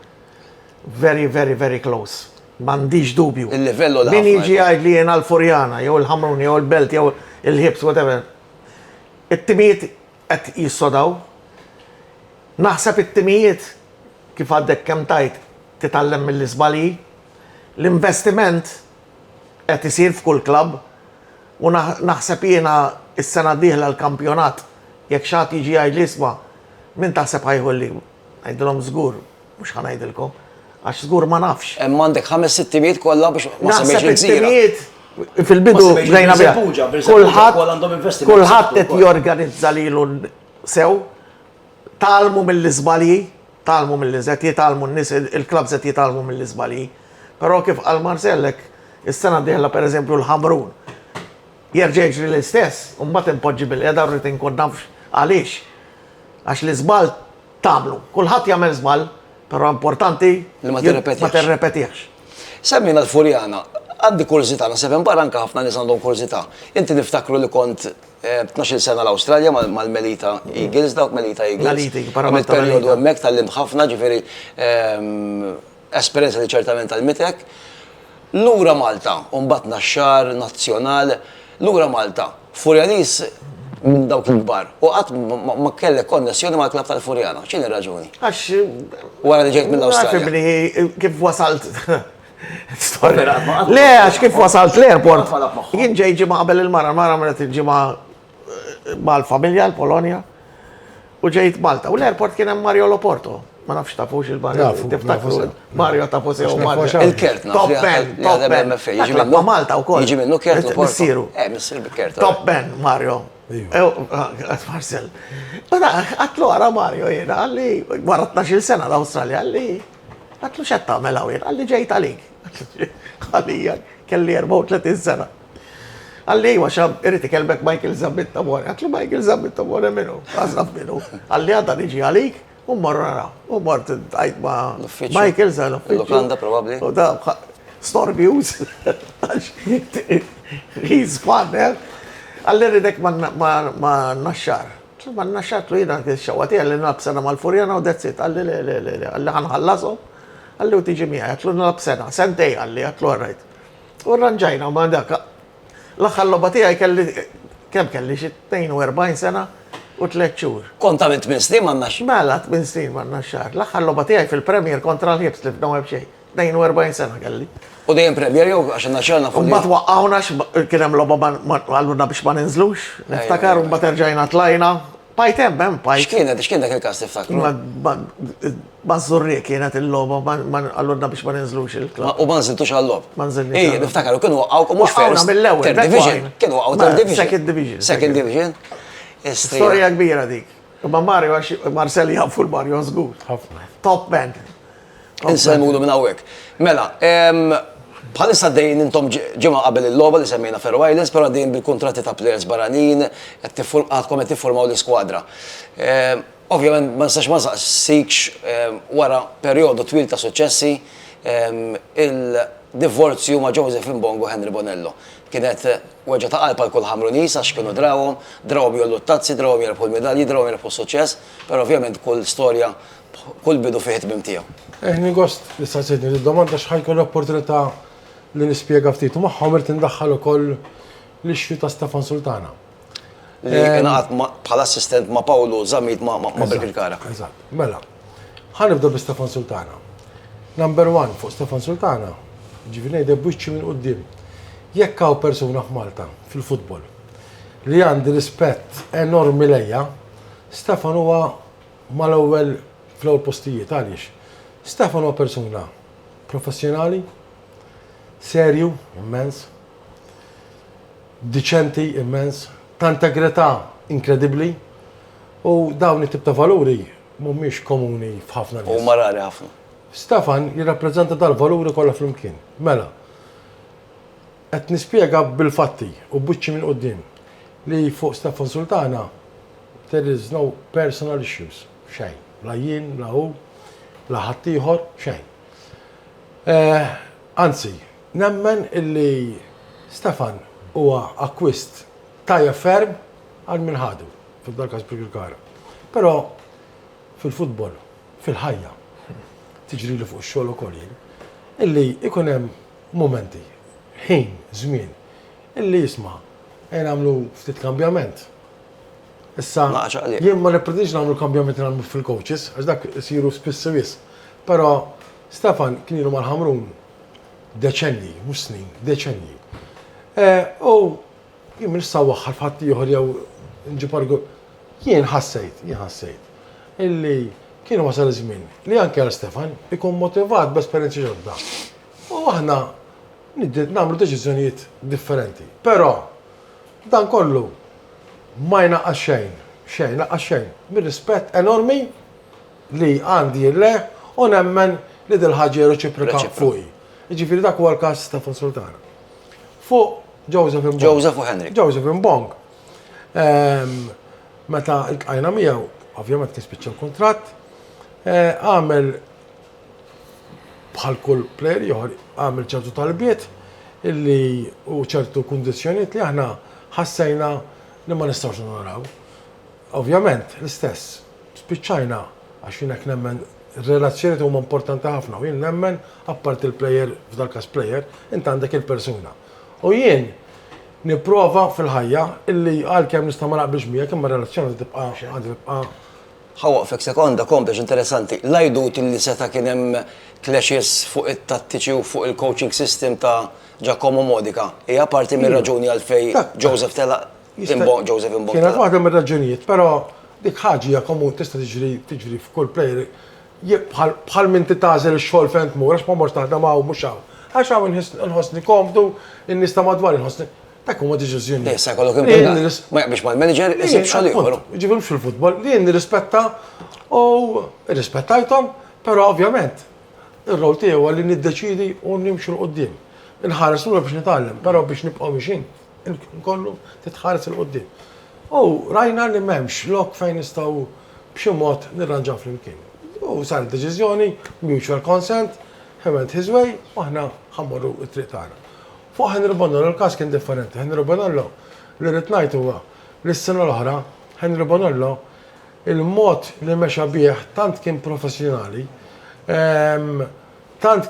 very, very, very close. M'għandix dubju. Il-livello min jiġi għajd li jiena l-Furjana, jew il-Ħamrun, jew il-Belt, jew il-Hibs, whatever. It-timijiet qed jissodaw. Naħseb it-timijiet kif għaddek kemm tajt titgħallem mill-iżbalji. L-investiment qed isir f'kull klabb u naħseb jiena is-sena d-dieħla l-kampjonat jekk xagħti jiġi għajd l-isma' min taħseb ħajħolli ngħidilhom żgur mhux ħanajdilkom għax żgur ma nafx. Hemm għandek 5-6 timijiet kollha biex ma semmejx il-gżira. Fil-bidu bdejna kulħadd qed jorganizza lilu sew, talmu mill-iżbalji, talmu mill-iżet, jitalmu n-nies il-klabs qed jitalmu mill-iżbalji. Però kif qal Marcellek, is-sena d-dieħla pereżempju l-Ħamrun jerġa' jiġri l-istess, u mbagħad impoġġi bil-qeda rrid inkun nafx għaliex. Għax l-iżbal tagħmlu, kulħadd jagħmel żball, però importanti li ma tirrepetihx. Semmina l-Furjana, għandi kurzità, naseb barra anke ħafna nies għandhom kurzità. Inti niftakru li kont 12 sena l-Awstralja mal-Melita Eagles, dawk Melita Eagles. Għamilt perjodu hemmhekk tal-lim ħafna, ġifieri esperjenza li ċertament tal-mitek. Lura Malta, u mbagħad naxxar nazzjonal, lura Malta, Furjanis minn dawk il-kbar. U qatt ma kellek konnessjoni mal-klab tal-Furjana. X'inhi r-raġuni? Għax Wara li ġejt mill-Awstralja. Kif wasalt Le, għax kif wasalt l-airport. Jien ġej ġimgħa qabel il-mara, mara mret il-ġimgħa mal-familja l-Polonja u ġejt Malta. U l-airport kien hemm Mario Loporto. Ma nafx tafux il-Mario. Tiftakru Mario tafu sew Mario. Il-Kert naf. Top Ben, top Ben. Ma Malta wkoll. Jiġi minnu Kert Loporto. Missiru. Missier bil-Kert. Top Ben, Mario. Marcel. Għatlu għara Mario jena, għalli, wara 12 sena l-Australia, għalli, għatlu xetta mela jena, għalli ġejt għalik. Għalli, kelli 34 sena. Għalli, waxab, irriti kelbek Michael Zambit Tabone, għatlu Michael Zambit Tabone minnu, għazraf minnu. Għalli għadda niġi għalik, u morru nara, u mort għajt ma Michael Zambit. L-Oklanda, probabli. U da, Storbius, he's fun, Għalli ridek ma naxxar. Ma naxxar tu jina xawati għalli nabsena mal-Furjana u dezzit. Għalli ħanħallasom. Għalli u tiġi mija, għatlu nabsena. Sentej għalli, għatlu għarrajt. U rranġajna ma dak. L-ħalloba tijaj kelli, kem kelli xie 42 sena u 3 xhur. Konta minn 8 snin ma naxxar. Mela 8 snin ma naxxar. L-ħalloba tijaj fil-Premier kontra l-Hibs li f'dawem xej. 42 sena kelli. U dejjem Premier jew għax naxxarna fuq. Mbagħad waqqawna kien hemm logħba għalluna biex ma ninżlux. Niftakar u mbagħad erġajna tlajna. Pajt hemm pajt. X'kien dak il-każ tiftakru? Ma żurri kienet il-logħba ma għalluna biex ma ninżlux il-klabb. U ma nżiltux għall-lob. Ma nżilniex. Niftakar kienu waqgħu mhux first. mill-ewwel. Third division. Kienu waqgħu third division. Second division. Second division. Storja kbira dik. Ma Mario Marcel jafu l-Mario żgur. Top man. Insemmulu minn hawnhekk. Mela, bħalissa dejn intom ġimgħa qabel il-logħba li semmejna Faroe Islands, però dejn bil-kuntratti ta' players barranin għadkom qed tiffurmaw l-iskwadra. Ovvjament ma nistax ma nsaqsikx wara perjodu twil ta' suċċessi il-divorzju ma' Joseph Imbongo Henry Bonello. Kienet weġġa ta' qalb għal kull Ħamrunis għax kienu drawhom jollu t-tazzi, drawhom jerbħu l-medalji, drawhom jerbħu s-suċċess, però ovvjament kull storja kull bidu fih it-tmiem tiegħu. Nigost, issa sejtni, id-domanda xħajkun l-opportunità li nispjega ftit. U maħħom irt indaħħal ukoll l-ixfi ta' Stefan Sultana. Li ingħaqad bħala assistent ma' Pawlu Żammit ma' Birkirkara. Eżatt. Mela, ħanibda bi Stefan Sultana. Number 1 fuq Stefan Sultana, ġifieri ngħidha b'wiċċi minn quddiem. Jekk hawn persuna f'Malta fil-futbol li għandi rispett enormi lejha, Stefan huwa mal-ewwel fl-ewwel postijiet għaliex. Stefan huwa persuna professjonali, serju, immens, diċenti, immens, ta' integrità inkredibbli u dawn it-tip ta' valuri mhumiex komuni f'ħafna U nies. marari ħafna. Stefan jirrappreżenta dal-valuri kollha flimkien. Mela, qed nispjega bil-fatti u buċċi minn quddiem li fuq Stefan Sultana there is no personal issues. Xejn. La jien, la hu, la ħaddieħor, xejn. Anzi, nemmen illi Stefan huwa acquist tajja ferm għal minħadu fil-dalkas bil-kara. Però fil-futbol, fil-ħajja, tiġri li fuq xogħol ukoll jien, illi ikun hemm momenti, ħin, żmien, illi jisma' nagħmlu ftit kambjament. Issa, jien ma nippretenix nagħmlu kambjament nagħmlu fil-coaches, għax dak isiru spiss wis. Però Stefan kien ilu mal-ħamrun deċenni, mhux snin, deċenni. U jien minn sawaħħal fatti ieħor jew nġipargu, jien ħassejt, illi kienu wasal żmien li anke għal Stefan ikun motivat b'esperjenzi ġodda. U aħna nagħmlu deċiżjonijiet differenti. Però dan kollu ma jnaqqas xejn, laqqas xejn, bir-rispett enormi li għandi le u nemmen li dil-ħaġa reċiproka fuqi. Jiġifieri dak huwa l-każ Stefan Sultana. Fuq Joseph Mbong. Joseph u Henrik. Joseph Mbong. Meta l-qajna miegħu, ovvjament kien spiċċa l-kuntratt, għamel bħal kull plejer ieħor għamel ċertu talbiet illi u ċertu kundizzjonijiet li aħna ħassejna li ma nistgħux naraw. Ovvjament l-istess spiċċajna għax jien hekk nemmen relazzjonijiet huma importanti ħafna u jien nemmen apparti il-plejer f'dal każ plejer int għandek il-persuna. U jien nipprova fil-ħajja illi għalkemm nista' ma naqbilx miegħek imma relazzjoni tibqa' Ħawaqfek sekonda komplex interessanti. Lajdut li seta' kien hemm clashes fuq it-tattiċi u fuq il-coaching system ta' Giacomo Modica. Hija parti mir-raġuni għalfej Joseph Joseph Mbong. Kienet waħda mir-raġunijiet, però dik ħaġa komun tista' tiġri f'kull plejer bħal min titażel ix-xogħol fejn tmur għax ma morx taħdem hawn mhux hawn. Għax hawn inħossni komdu, in-nies ta' madwar inħossni. Dak huma deċiżjoni. Issa kollok impenjat. Ma jaqbix mal-manager isib xogħol ieħor. Ġibhom fil-futbol li jien nirrispetta u irrispettajthom, però ovvjament ir-rol tiegħu huwa li niddeċidi u nimxu l qudiem. Inħares lura biex nitgħallem, però biex nibqgħu mixin nkollu titħares il qudiem. U rajna li m'hemmx lok fejn nistgħu b'xi mod nirranġaw flimkien. U sar deċiżjoni, mutual consent, he went his way, u aħna ħammorru t-triq tagħna. Fuq Henry Bonello l-każ kien differenti. Henry Bonello li rrid ngħid huwa li s-sena l-oħra Henry Bonello il-mod li mexa bih tant kien professjonali, tant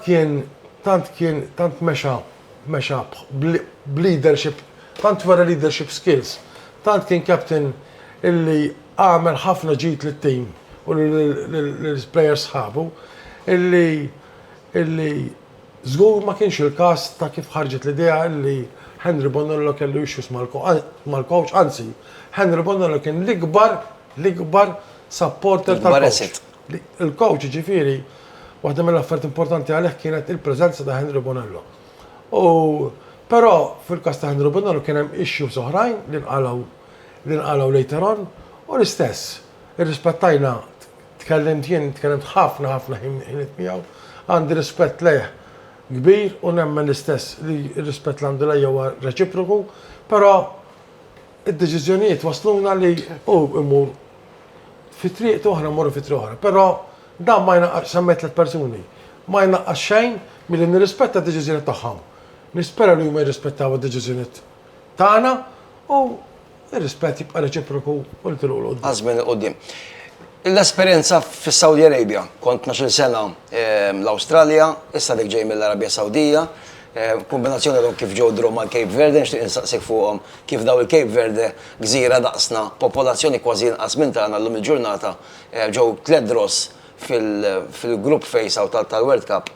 mexa b'leadership, tant wara leadership skills, tant kien captain illi għamel ħafna ġid lit-tim u l-players sħabu illi żgur ma kienx il-każ ta' kif ħarġet l-idea li Henry Bonello kellu issues mal-coach, anzi, Henry Bonello kien l-ikbar supporter tal-coach. Il-coach ġifieri, waħda mill-affarijiet importanti għalih kienet il-preżenza ta' Henry Bonello. Però fil-każ ta' Henry Bonello kien hemm issues oħrajn li nqalgħu later on u l-istess. Irrispettajna tkellimt ħafna ħiniet miegħu, għandi rispett lejh kbir u nemmen l-istess li r-rispett l-għandu lejja huwa reċiproku, però id-deċiżjonijiet wasluna li immur fit-triq oħra mmorru fit-triq oħra. Però dan ma jnaqqas semmejt tliet persuni, ma jnaqqas xejn milli nirrispetta d-deċiżjonijiet tagħhom. Nispera li huma jirrispettaw id-deċiżjonijiet tagħna u ir-rispett jibqa' reċiproku u ntilqu l-qudiem. Għażmin il-qudiem. L-esperienza fis-Saudi Arabia, kont 12 sena l-Awstralja, issa dik ġej mill-Arabja Sawdija, kombinazzjoni għadhom kif ġew drom mal Cape Verde, nixtieq insaqsik fuqhom kif daw il-Cape Verde gżira daqsna popolazzjoni kważi inqas minn tagħna llum il-ġurnata ġew tliet dross fil-grupp face out tal-World Cup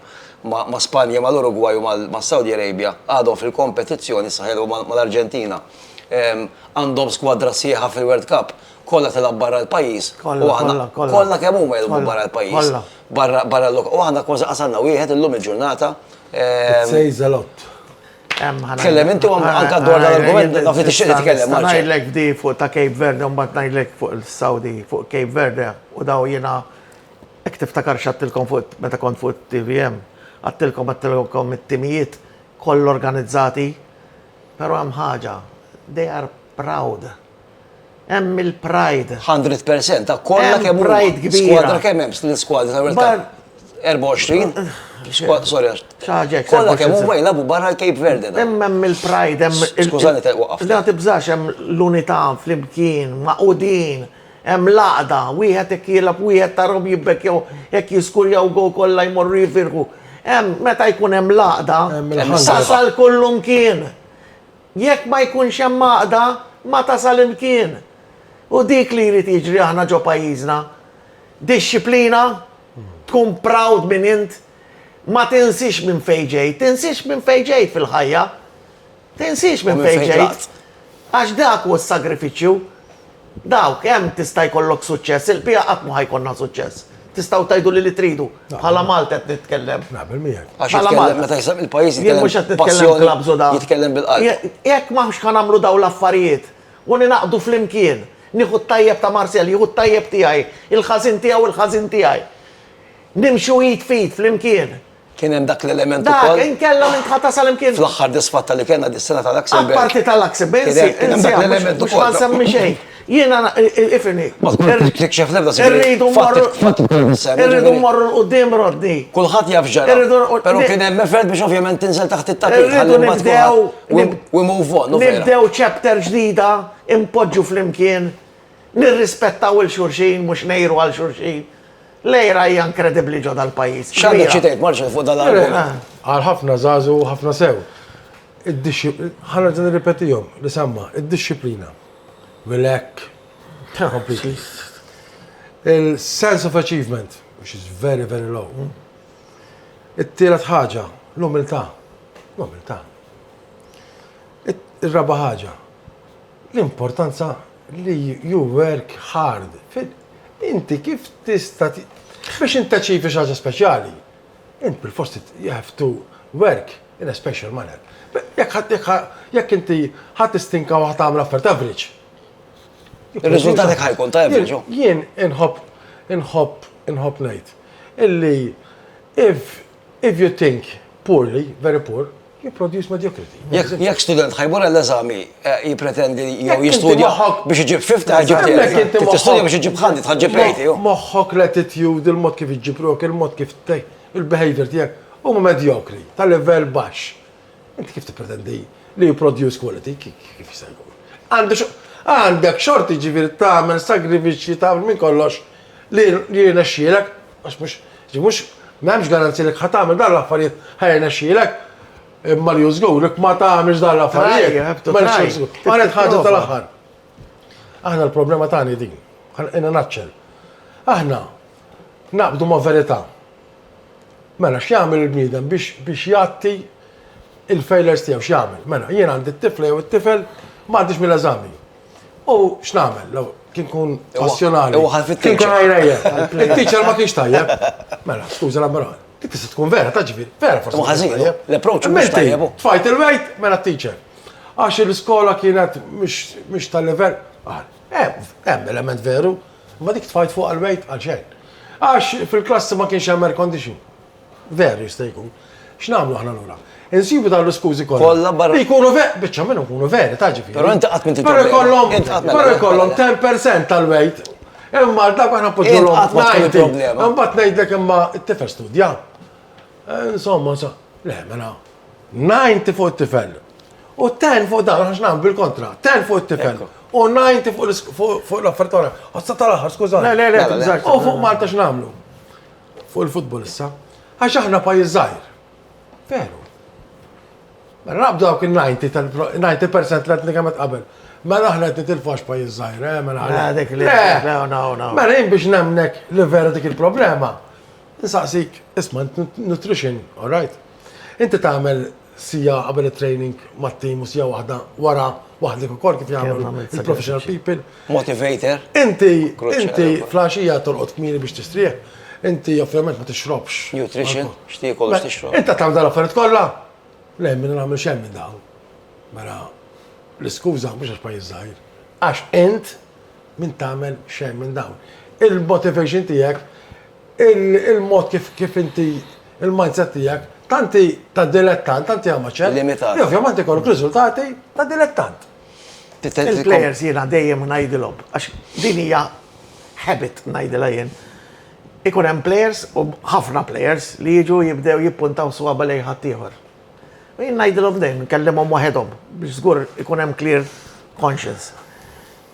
ma' Spanja, mal-Uruguay u mas-Saudi Arabia għadhom fil-kompetizzjoni saħelu mal-Arġentina. Għandhom skwadra sieħa fil-World Cup, kollha tilab barra l-pajjiż. Kollha kemm huma jilbu barra l-pajjiż. Barra l-lokal. U aħna kważi qasalna wieħed illum il-ġurnata. It says a lot. Tkellem inti u anke dwar l-argument naf li tixtieq titkellem Marċel. Ngħidlek fdi fuq ta' Cape Verde u mbagħad ngħidlek fuq il-Saudi fuq Cape Verde u daw jiena hekk tiftakar x'għattilkom fuq meta kont fuq TVM għattilkom it-timijiet kollha organizzati, però hemm ħaġa, they are proud. Hemm il-pride. 100% ta' kollha kemm pride kbira. Skwadra kemm hemm l-iskwadra ta' World Cup? 24? Sorry. Xaġek. Kollha kemm huma jilagħbu barra l-Cape Verde. Hemm il-pride, hemm Skużani ta' waqaf. La tibżax hemm l-unità flimkien, maqudin, hemm laqda, wieħed hekk jilab wieħed tarhom jibbekkew jekk jiskurjaw go kollha jmorru jifirħu. Hemm meta jkun hemm laqda, tasal kullum kien. Jekk ma jkunx hemm maqda, ma tasal imkien. U dik li jrid jiġri aħna ġo pajjiżna. Disċiplina, tkun proud minn int, ma tinsix minn fejġejt, tinsix minn fejġejt fil-ħajja. Tinsix minn fejġejt. Għax dak u s-sagrifiċċju, dawk hemm tista' jkollok suċċess, il-bija qatt ma ħajkonna suċċess. Tistgħu tajdu li tridu. Bħala Malta qed nitkellem. Naqbel miegħek. Għax jitkellem meta jisab il-pajjiż Jien mhux qed nitkellem klabżu da. jitkellem bil-qalb. Jekk m'hawnx ħanamlu daw l-affarijiet u ninaqdu flimkien, nieħu t-tajjeb ta' Marcel, jieħu t-tajjeb tiegħi, il-ħażin tiegħu u l-ħażin tiegħi. Nimxu fit flimkien. Kien hemm dak l-element Dak, ukoll. inkella minn tħatasal imkien. Fl-aħħar disfatta li kellna dis-sena tal-Aksenberg. Apparti tal-Aksenberg, Kien hemm dak l-element mhux ukoll. ma nsemmi xejn. Jiena ifni. Tikxef nebda Irridu mmorru l-qudiem Rodni. Kulħadd jaf ġara. Però kien hemm effert biex ovvjament tinżel taħt it-tapit. Irridu nibdew move on, vera. nibdew chapter ġdida, impoġġu flimkien, nirrispettaw il-xurxin, mhux nejru għal xurxin. Lejra hija inkredibbli ġo dal-pajjiż. X'għandek xi tgħid Marċel fuq dal-argument? Għal ħafna żagħżu u ħafna sew. Ħanerġa' nirripetihom li semma, id-disciplina. Wilek. Completely. Il-sense of achievement, which is very, very low. It-tielet ħaġa, l-umiltà. L-umiltà. Ir-raba ħaġa, l-importanza li you work hard. Inti kif tista' biex inti ċifi xi ħaġa speċjali. Int bil-forsi you have to work in a special manner. Jekk inti ħadd tistinka u ħadd tagħmel affarijiet average. Ir-riżultat ħajkun ta' average. Jien inħobb ngħid illi if you think poorly, very poor, you produce mediocrity. Jekk student ħajmur l-eżami jipretendi jew jistudja biex iġib 50 ħajġib tiegħek. Tistudja biex iġib 100 ħaġib 80. Moħħok l-attitude, il-mod kif iġibrok, il-mod kif il-behavior tiegħek huma mediocri, tal-livell baxx. Inti kif tippretendi li you produce quality, kif jista' jkun? Għandek xorti ġifieri tagħmel sagrifiċċji tagħmel minn kollox li jirnexxielek għax mhux m'hemmx garanzija li ħatamel dan l-affarijiet ħajrnexxielek. Imma li jużgurek ma tagħmilx dan l-affarijiet. Ma rrid ħaġa tal-aħħar. Aħna l-problema tagħni din. Ħana naċċel. Aħna naqbdu ma' verità. Mela x'jagħmel il-bniedem biex jagħti il-failures tiegħu x'jagħmel. Mela jien għandi t-tifla jew it-tifel m'għandix mill-eżami. U x'nagħmel? Kien kun passjonali. Kien kun ħajrejja. Il-teacher ma kienx tajjeb. Mela, skuża l-ammara. Dik tista' tkun vera ta' ġifieri. Vera forsi. L-approach mhux tajjeb. Tfajt il-wejt mela t-teacher. Għax l-iskola kienet mhux tal-level. Hemm element veru, ma dik tfajt fuq il-wejt għal xejn. Għax fil-klassi ma kienx hemm air condition. Veru jista' jkun. X'nagħmlu aħna lura? Insibu tal-iskużi kollha. Jkunu biċċa minnhom ikunu veri ta' ġifieri. Però inti qatt minn Però jkollhom 10% tal-wejt. Imma dak aħna poġġolhom 90. Imbagħad ngħidlek imma t-tifel studja. Insomma, le mela 90 fuq it-tifel. U 10 fuq dan għax nagħmlu bil-kontra. 10 fuq it-tifel. U 90 fuq l-affarijiet. Għazza tal-aħħar, skużani. Le, U fuq Malta x'nagħmlu? Fuq il-futbol issa. Għax aħna pajjiż żgħir. Veru. Rabdu dawk il-90% l-etnikament qabel. Mela aħna qed nitilfu għax pajjiż żgħir, mela. Dik li no. Mela jien biex nemnek li vera dik il-problema. Nsaqsik, isma' nutrition, all right? Inti tagħmel sija qabel it-training mat-tim u sija waħda wara waħdek ukoll kif jagħmlu il-professional people. Motivator. Inti flaxija torqod kmieni biex tistrieħ. Inti ovvjament ma tixrobx. Nutrition, x'tiekol x'tixrob. Inta tagħmel dal-affarijiet kollha. Le, minn nagħmel xejn minn dawn. Mela, l-iskuża mhux għax pajjiż żgħir. Għax int min tagħmel xejn minn dawn. Il-motivation tiegħek, il-mod kif inti, il-mindset tiegħek, tanti ta' dilettant, tanti amaċer. Limitat. Ovvjament ikollok riżultati ta' dilettant. Il-players jiena dejjem ngħidilhom, għax din hija habit ngħidilha jien. Ikun hemm players u ħafna players li jiġu jibdew jippuntaw swaba lejn ħadd ieħor. U jien ngħidilhom dejjem nkellimhom waħedhom biex żgur ikun hemm clear conscience.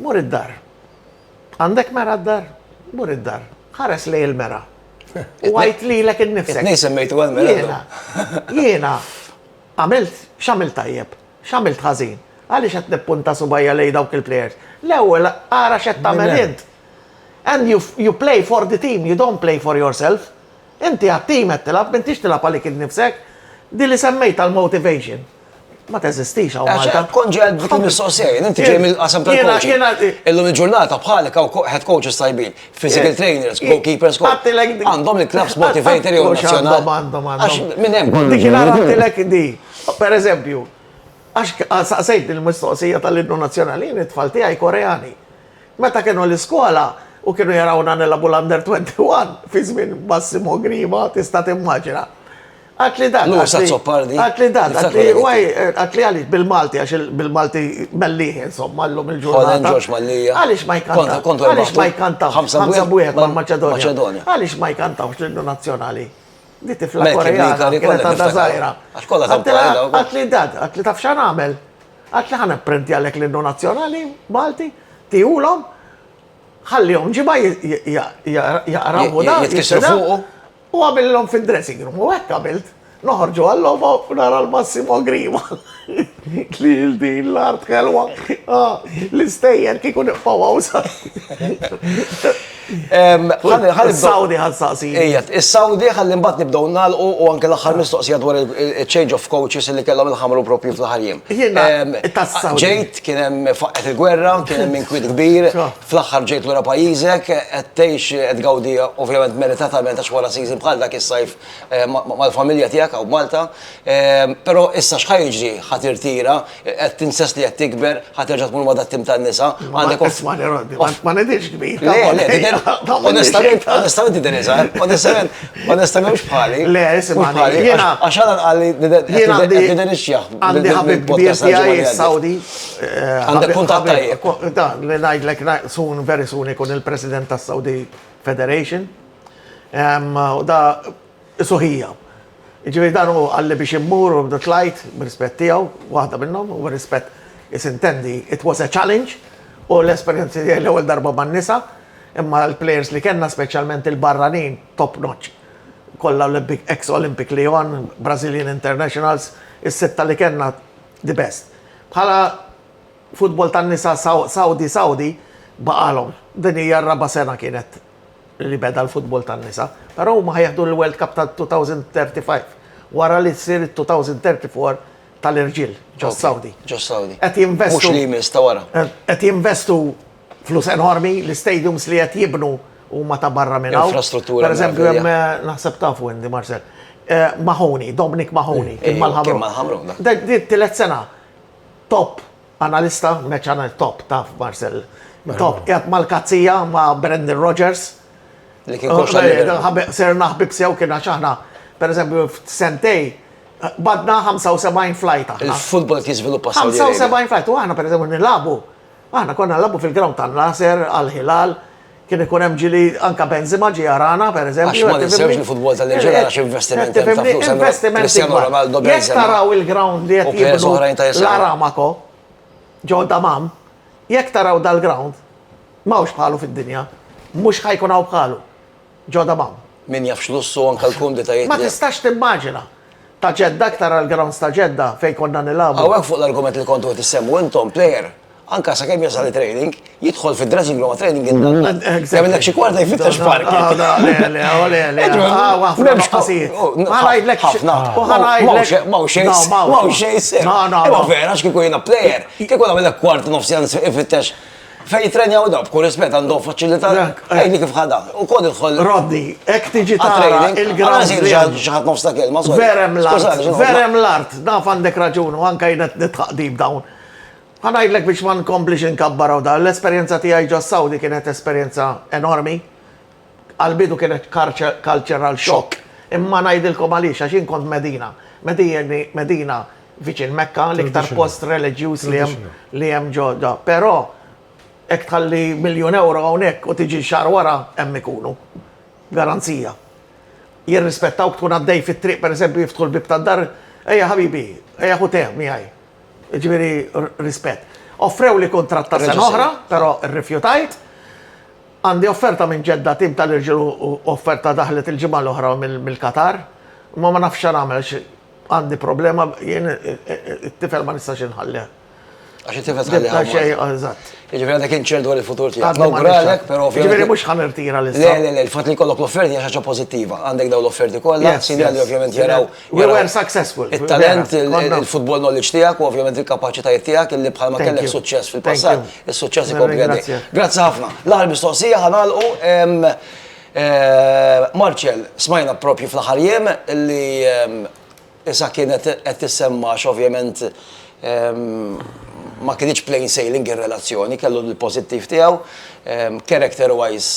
Mur id-dar. Għandek mera d-dar? Mur id-dar. Ħares lej il-mera. U għajt li l-ek il-nifsek. Nej semmejtu għal-mera. Jiena, xamilt tajjeb, xamilt ħażin. Għaliex qed nippunta subajja lej dawk il-players. L-ewwel ara x'qed tagħmel int. And you play for the team, you don't play for yourself. Inti għat-team qed tilab, m'intix tilab għalik il-nifsek. Di li semmejt għal-motivation. Ma teżistix għaw Malta. Konġi għal dik il-mistoqsija, inti ġej mill-qasam tal-coaching. Illum il-ġurnata bħalek għaw head coaches tajbin, physical trainers, goalkeepers, għandhom il-clubs motivator jew nazzjonali. Għandhom. Minn hemm. Dik għattilek di. Per eżempju, għax saqsejt il-mistoqsija tal-innu nazzjonali, it-tfal tiegħi Koreani. Meta kienu l-iskola u kienu jarawna nilabu l-under 21 fi żmien Massimo Grima, tista' timmaġina. Għatli dat. Għatli dat. Għatli għalix bil-Malti, għax bil-Malti melliħi, insomma, l-lum il-ġurnata. Għalix ma jkantaw. Għalix ma jkantaw. 5-1 mal-Macedonia. Għalix ma jkantaw l-innu nazjonali. Di tifla Korejana, kienet għadda zaħira. Għatli dat, għatli taf xan għamel. Għatli ħan prenti għalek l-innu nazjonali, Malti, tiħulom, ħallihom ġiba jaqrabu da. Jitkisru fuqu. U għamillom fil-dressing room, u għek għamilt, noħorġu għallom u nara l-Massimo Grima. Li l-din l-art xelwa, l-istejjer kikun iqfaw għawsa. Il-Saudi għal-saqsi. Il-Saudi għalli mbat nibdaw nalqu u anke l-axar mistoqsija dwar il-change of coaches li kellhom il-ħamru propju fl-ħarjem. Ġejt, kienem faqqet il-gwerra, kienem minn kwid kbir, fl-axar ġejt l-ura pajizek, għettejx għedgawdi ovvijament meritatament għax wara season bħal dak is-sajf mal-familja tijak għaw Malta, pero issa xħajġi ħatirtira, għed tinsess li għed tikber, ħatirġa tmur ma dat-tim tan-nisa. Ma nedirx kbir. Onestament id-denisa, onestament mux bħali. Le, isma' jena. Għaxan għalli id-denixja. Għandi ħabib kbir tijaj Saudi. Għandek kuntat tajjeb. Da, li najdlek very soon ikun il-president tas Saudi Federation. Da, suħija. Ġivi danu għalli biex immur u tlajt, b'rispett tijaw, waħda minnom, u b'rispett jisintendi, it was a challenge, u l-esperienzi tiegħi l-ewwel darba man-nisa, imma l-players li kellna speċjalment il-barranin top notch. Kollha ex-Olympic Lyon, Brazilian Internationals, is-sitta li kellna the best. Bħala futbol tan-nisa Saudi baqalhom. Din hija r-raba sena kienet li beda l-futbol tan-nisa, però huma ħajjaħdu l-World Cup ta' 2035 wara li tsir 2034 tal-irġiel ġos Saudi. Ġos Saudi. Qed jinvestu. Mhux li jmiss ta' wara. Qed jinvestu flus enormi, l-stadiums li qed jibnu huma ta' barra minn hawn. Infrastruttura. Pereżempju hemm naħseb tafu Andy Marcel. Mahoney, Dominic Mahoney, kien mal-ħamru. Di tielet sena top analista, meċ top taf Marcel. Top qiegħed mal-kazzija ma' Brendan Rodgers. Li kien koxa ser naħbib sew kien għax aħna, pereżempju f'sentej, badna 75 flight aħna. Il-futbol jiżviluppa 75 flight, u aħna pereżempju nilabu. Aħna konna nlabu fil-ground tan-Nasser, għal-Hilal, kien ikun hemm ġili anka Benzema ġi arana, pereżempju. Għax ma ninsewx il-futbol tal-Irġiel għax investiment ta' flus. Cristiano Ronaldo, Benzema. Jekk taraw il-ground li qed jibnu l-Aramco, ġo Damam, jekk taraw dal-ground, mawx bħalu fid-dinja, mhux ħajkun hawn bħalu. Ġo Damam. Min jafx lussu anka l-kumditajiet. Ma tistax timmaġina. Ta' Ġedda, aktar għal-grounds ta' Ġedda fej konna nilabu. Għawek fuq l-argument li kontu għet issemmu, intom player, anka sa' kemm jasal training, jidħol fid-dressing room training indan. Għamillek xi kwarta jfittex park. Ma vera, x'kieku jiena player, kieku għamillek kwarta nofsjan jfittex. Fej jitrenjaw daw, b'kull rispett għandhom faċilità, ejni kif ħada. U kod idħol. Roddi, ek tiġi tara il-ground. ġaħat nofs ta' kelma, sorry. Verem l-art, naf għandek raġun, u anka jnet nitħaq deep down. Għanajdlek biex ma nkomplix inkabbaraw da, l-esperienza tijaj ġo Saudi kienet esperienza enormi, għal-bidu kienet cultural shock, imma najdilkom għalix, għaxin kont Medina. Medina viċin Mekka, l-iktar post religjus li jem ġodda, pero ek tħalli €1,000,000 għonek u tiġi xar wara hemm ikunu. Garanzija. Jirrispettawk tkun għaddej fit-triq, per eżempju, jiftħu l-bib tad-dar, ejja ħabibi, ejja ħuteh miħaj. Ġiviri rispett. Offrew li kontrat ta' sena oħra, pero rrifjutajt. Għandi offerta minn ġedda tim tal-irġiel u offerta daħlet il-ġimgħa l-oħra mill-Katar. Ma nafx nagħmel għandi problema, jien it-tifel ma nistax inħalleh. Għax it-tifel tħallih. Xej, eżatt. Ġifieri għandek inċert dwar il-futur tiegħek. Nawguralek, però Ġifieri mhux ħanirtira l-issa. Le, il-fatt li jkollok l-offerti hija ħaġa pożittiva. Għandek daw l-offerti kollha, sinjali ovvjament jaraw. We were successful. Il-talent, il-football knowledge tiegħek u ovvjament il-kapaċitajiet tiegħek illi bħalma kellek suċċess fil-passat, is-suċċess ikompli għaddej. Grazzi ħafna. L-aħħar mistoqsija ħanalqu Marcel, smajna propju fl-aħħar jiem li issa kienet qed tissemma ovvjament ma kienx plain sailing ir-relazzjoni, kellu l-pożittiv tiegħu, character-wise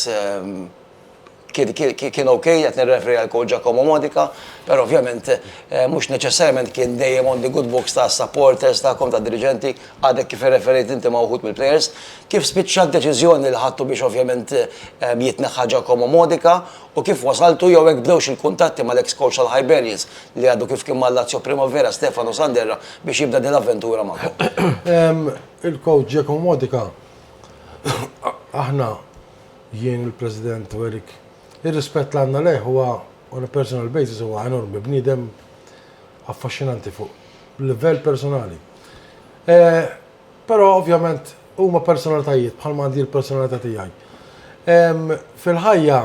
kien okej, qed nirreferi għal Coach Giacomo Modica, però ovvjament mhux neċessarjament kien dejjem on the good books ta' supporters tagħkom ta' dirigenti, għadek kif irreferejt inti ma' wħud mill-players, kif spiċċa d-deċiżjoni li ħadtu biex ovvjament jitneħħa Giacomo Modica u kif wasaltu jew hekk bdewx il-kuntatti mal-ex coach tal-Hibernians li għadu kif kien mal-Lazio Primavera Stefano Sanderra biex jibda din l-avventura magħhom. Il-coach Giacomo Modica, aħna jien il-President u Erik, il-rispett l-għanna leħ huwa on a personal basis huwa enormi, bniedem affaxxinanti fuq livell personali. Però ovvjament huma personalitajiet bħalma għandi l-personalità tiegħi. Fil-ħajja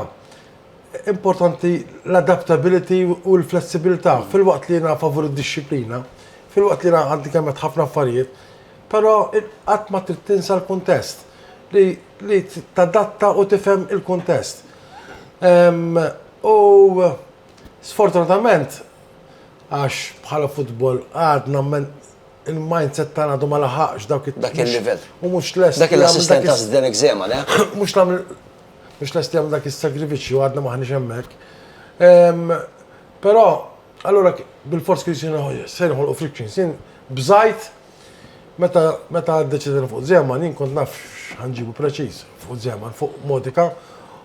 importanti l-adaptability u l-flessibilità fil-waqt li jiena favur id-disciplina, fil-waqt li jiena għandi kemm ħafna affarijiet, però qatt ma trid tinsa l-kuntest li tadatta u tifhem il-kuntest. U sfortunatament, għax bħala futbol għadna il-mindset tagħna għadu ma laħaqx dak il-livell. U mhux lest. Dak l-assistent ta' Zden Exema, ne? Mhux lest jagħmel dak is-sagrifiċċju għadna maħniex hemmhekk. Però allura bil-fors kien se u frictions. Jien bżajt meta ddeċidejna fuq Zeman, jien kont naf ħanġibu preċiż fuq Zeman, fuq Modica.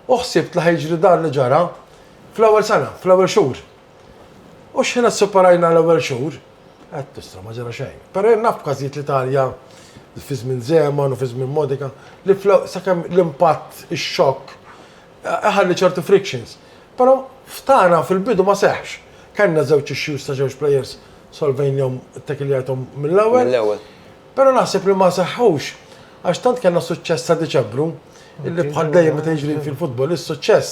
Uħsibt li ħajġri dan li ġara fl-ewwel sena, fl-ewwel xhur. U x'ħina sseparajna l-ewwel xhur, qed tistra ma ġara xejn. Però jien naf każijiet l-Italja fi żmien Zeman u fi żmien Modica li sakemm l-impatt, ix-xokk ħalli ċertu frictions. Però ftana fil-bidu ma seħħx. Kellna żewġ issues ta' żewġ players solvejnhom it-tekiljajthom mill-ewwel. Però naħseb li ma seħħux għax tant kellna suċċess sa' Diċembru. Illi bħal dejjem meta jiġri fil-futbol, is-suċċess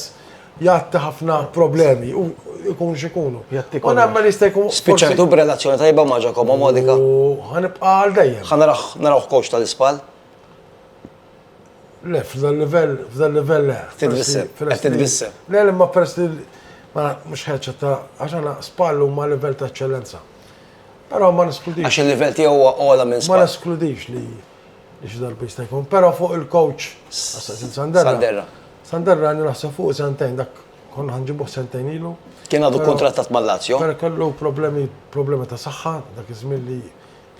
jagħti ħafna problemi u jkunu x'ikunu. U nemmen jista' jkun spiċċajtu b'relazzjoni tajba ma' Giacomo Modica. U ħanibqa' għal dejjem. Narawh coach tal-ispall? Le, f'dan livell le. Titbissem. Le, imma peress li mhux ħeġġa ta' għax għandna spall huma livell ta' eċċellenza. Però ma neskludix. Għax il-livell tiegħu huwa ogħla minn spall. Ma neskludix li x'darba jista' jkun, però fuq il-coach Sanderra għandu naħseb fuq sentejn, dak konna ħanġibuh sentejn ilu. Kien għadu kontrattat mal-Lazio? Però kellu problemi ta' saħħa, dak iż-żmien li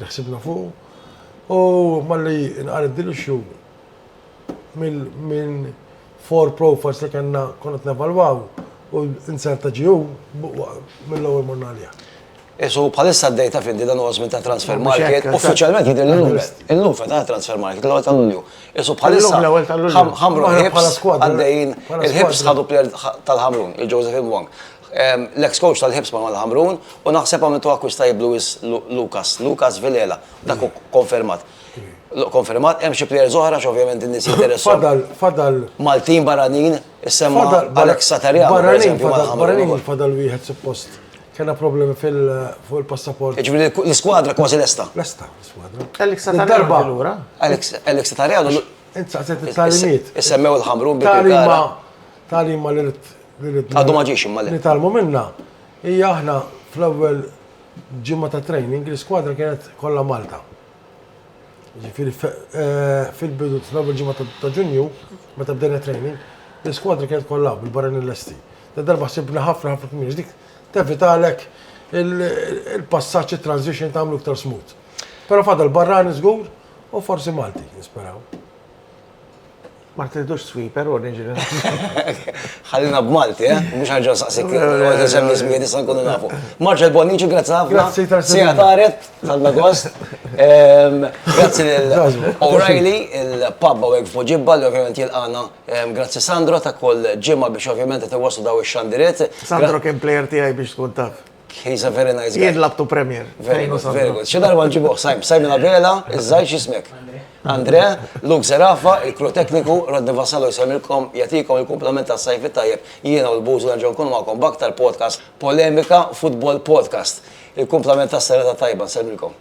ħsibna fuq. U malli nqared dilixxu minn 4 profiles li kellna konna nevalwaw u inserta ġiju mill-ewwel morna għalija. Esu bħalissa d-dejta findi dan huwa żmien ta' transfer market, uffiċjalment jidher l-lum ta' transfer market l-ewwel ta' Lulju. Esu bħalissa Ħamrun Hibs għaddejjin il-Hibs ħadu plejer tal-Ħamrun, il-Joseph Mwang. L-ex coach tal-Hibs ma' mal-Ħamrun u naħseb għamiltu akkwista Luis Lucas Villela, dak konfermat. Konfermat, hemm xi plejers oħra x'ovvjament in-nies jinteressu. Fadal Maltin barranin, issemma Alex Satariano, pereżempju mal-Ħamrun. Fadal wieħed suppost. Kena problemi fuq il-passaport. Ġifieri l-iskwadra kważi lesta. Lesta l-iskwadra. Alex Satariano allura. Alex Satariano Inti saqset it-talimiet. Issemmew il-ħamrun Talima, talima li rrid. Għadu ma ġiex imma li. Nitalmu minna. Hija aħna fl-ewwel ġimma ta' training l-iskwadra kienet kollha Malta. Ġifieri fil-bidu fl-ewwel ġimma ta' Ġunju, meta bdejna training, l-iskwadra kienet kollha bil-barranin l-esti. Darba sibna ħafna kmini, dik tevitalek il-passaġġ transition tagħmlu iktar smooth. Però fadal barrani żgur u forsi Malti nisperaw. Ma tridux sweeper u niġri. Ħallina b'Malti, mhux ħaġa saqsik, għu semmi żmien issa nkunu nafu. Marċel Bonnici, grazzi ħafna. Grazzi Sija taret, tal-Megost. Grazzi l-O'Reilly, il-pubba u fuq ġibba li ovvjament jilqana. Grazzi Sandro ta' kull ġimma biex ovvjament tiwaslu daw ix-xandiriet. Sandro kien plejer tiegħi biex tkun taf. He's a very nice guy. Jien labtu premier. Very good, very good. Xi darba nġibuh Simon Abela, iż-żgħir x'ismek? Andre, Luke Zerafa, il-kru tekniku, Rodni Vassallo jsemilkom, jatikom il-komplement ta' sajfi tajjeb, jiena u l-Bużu nġon kun ma'kom baktar podcast, Polemika Football Podcast. Il-komplement ta' serata tajba, nsemilkom.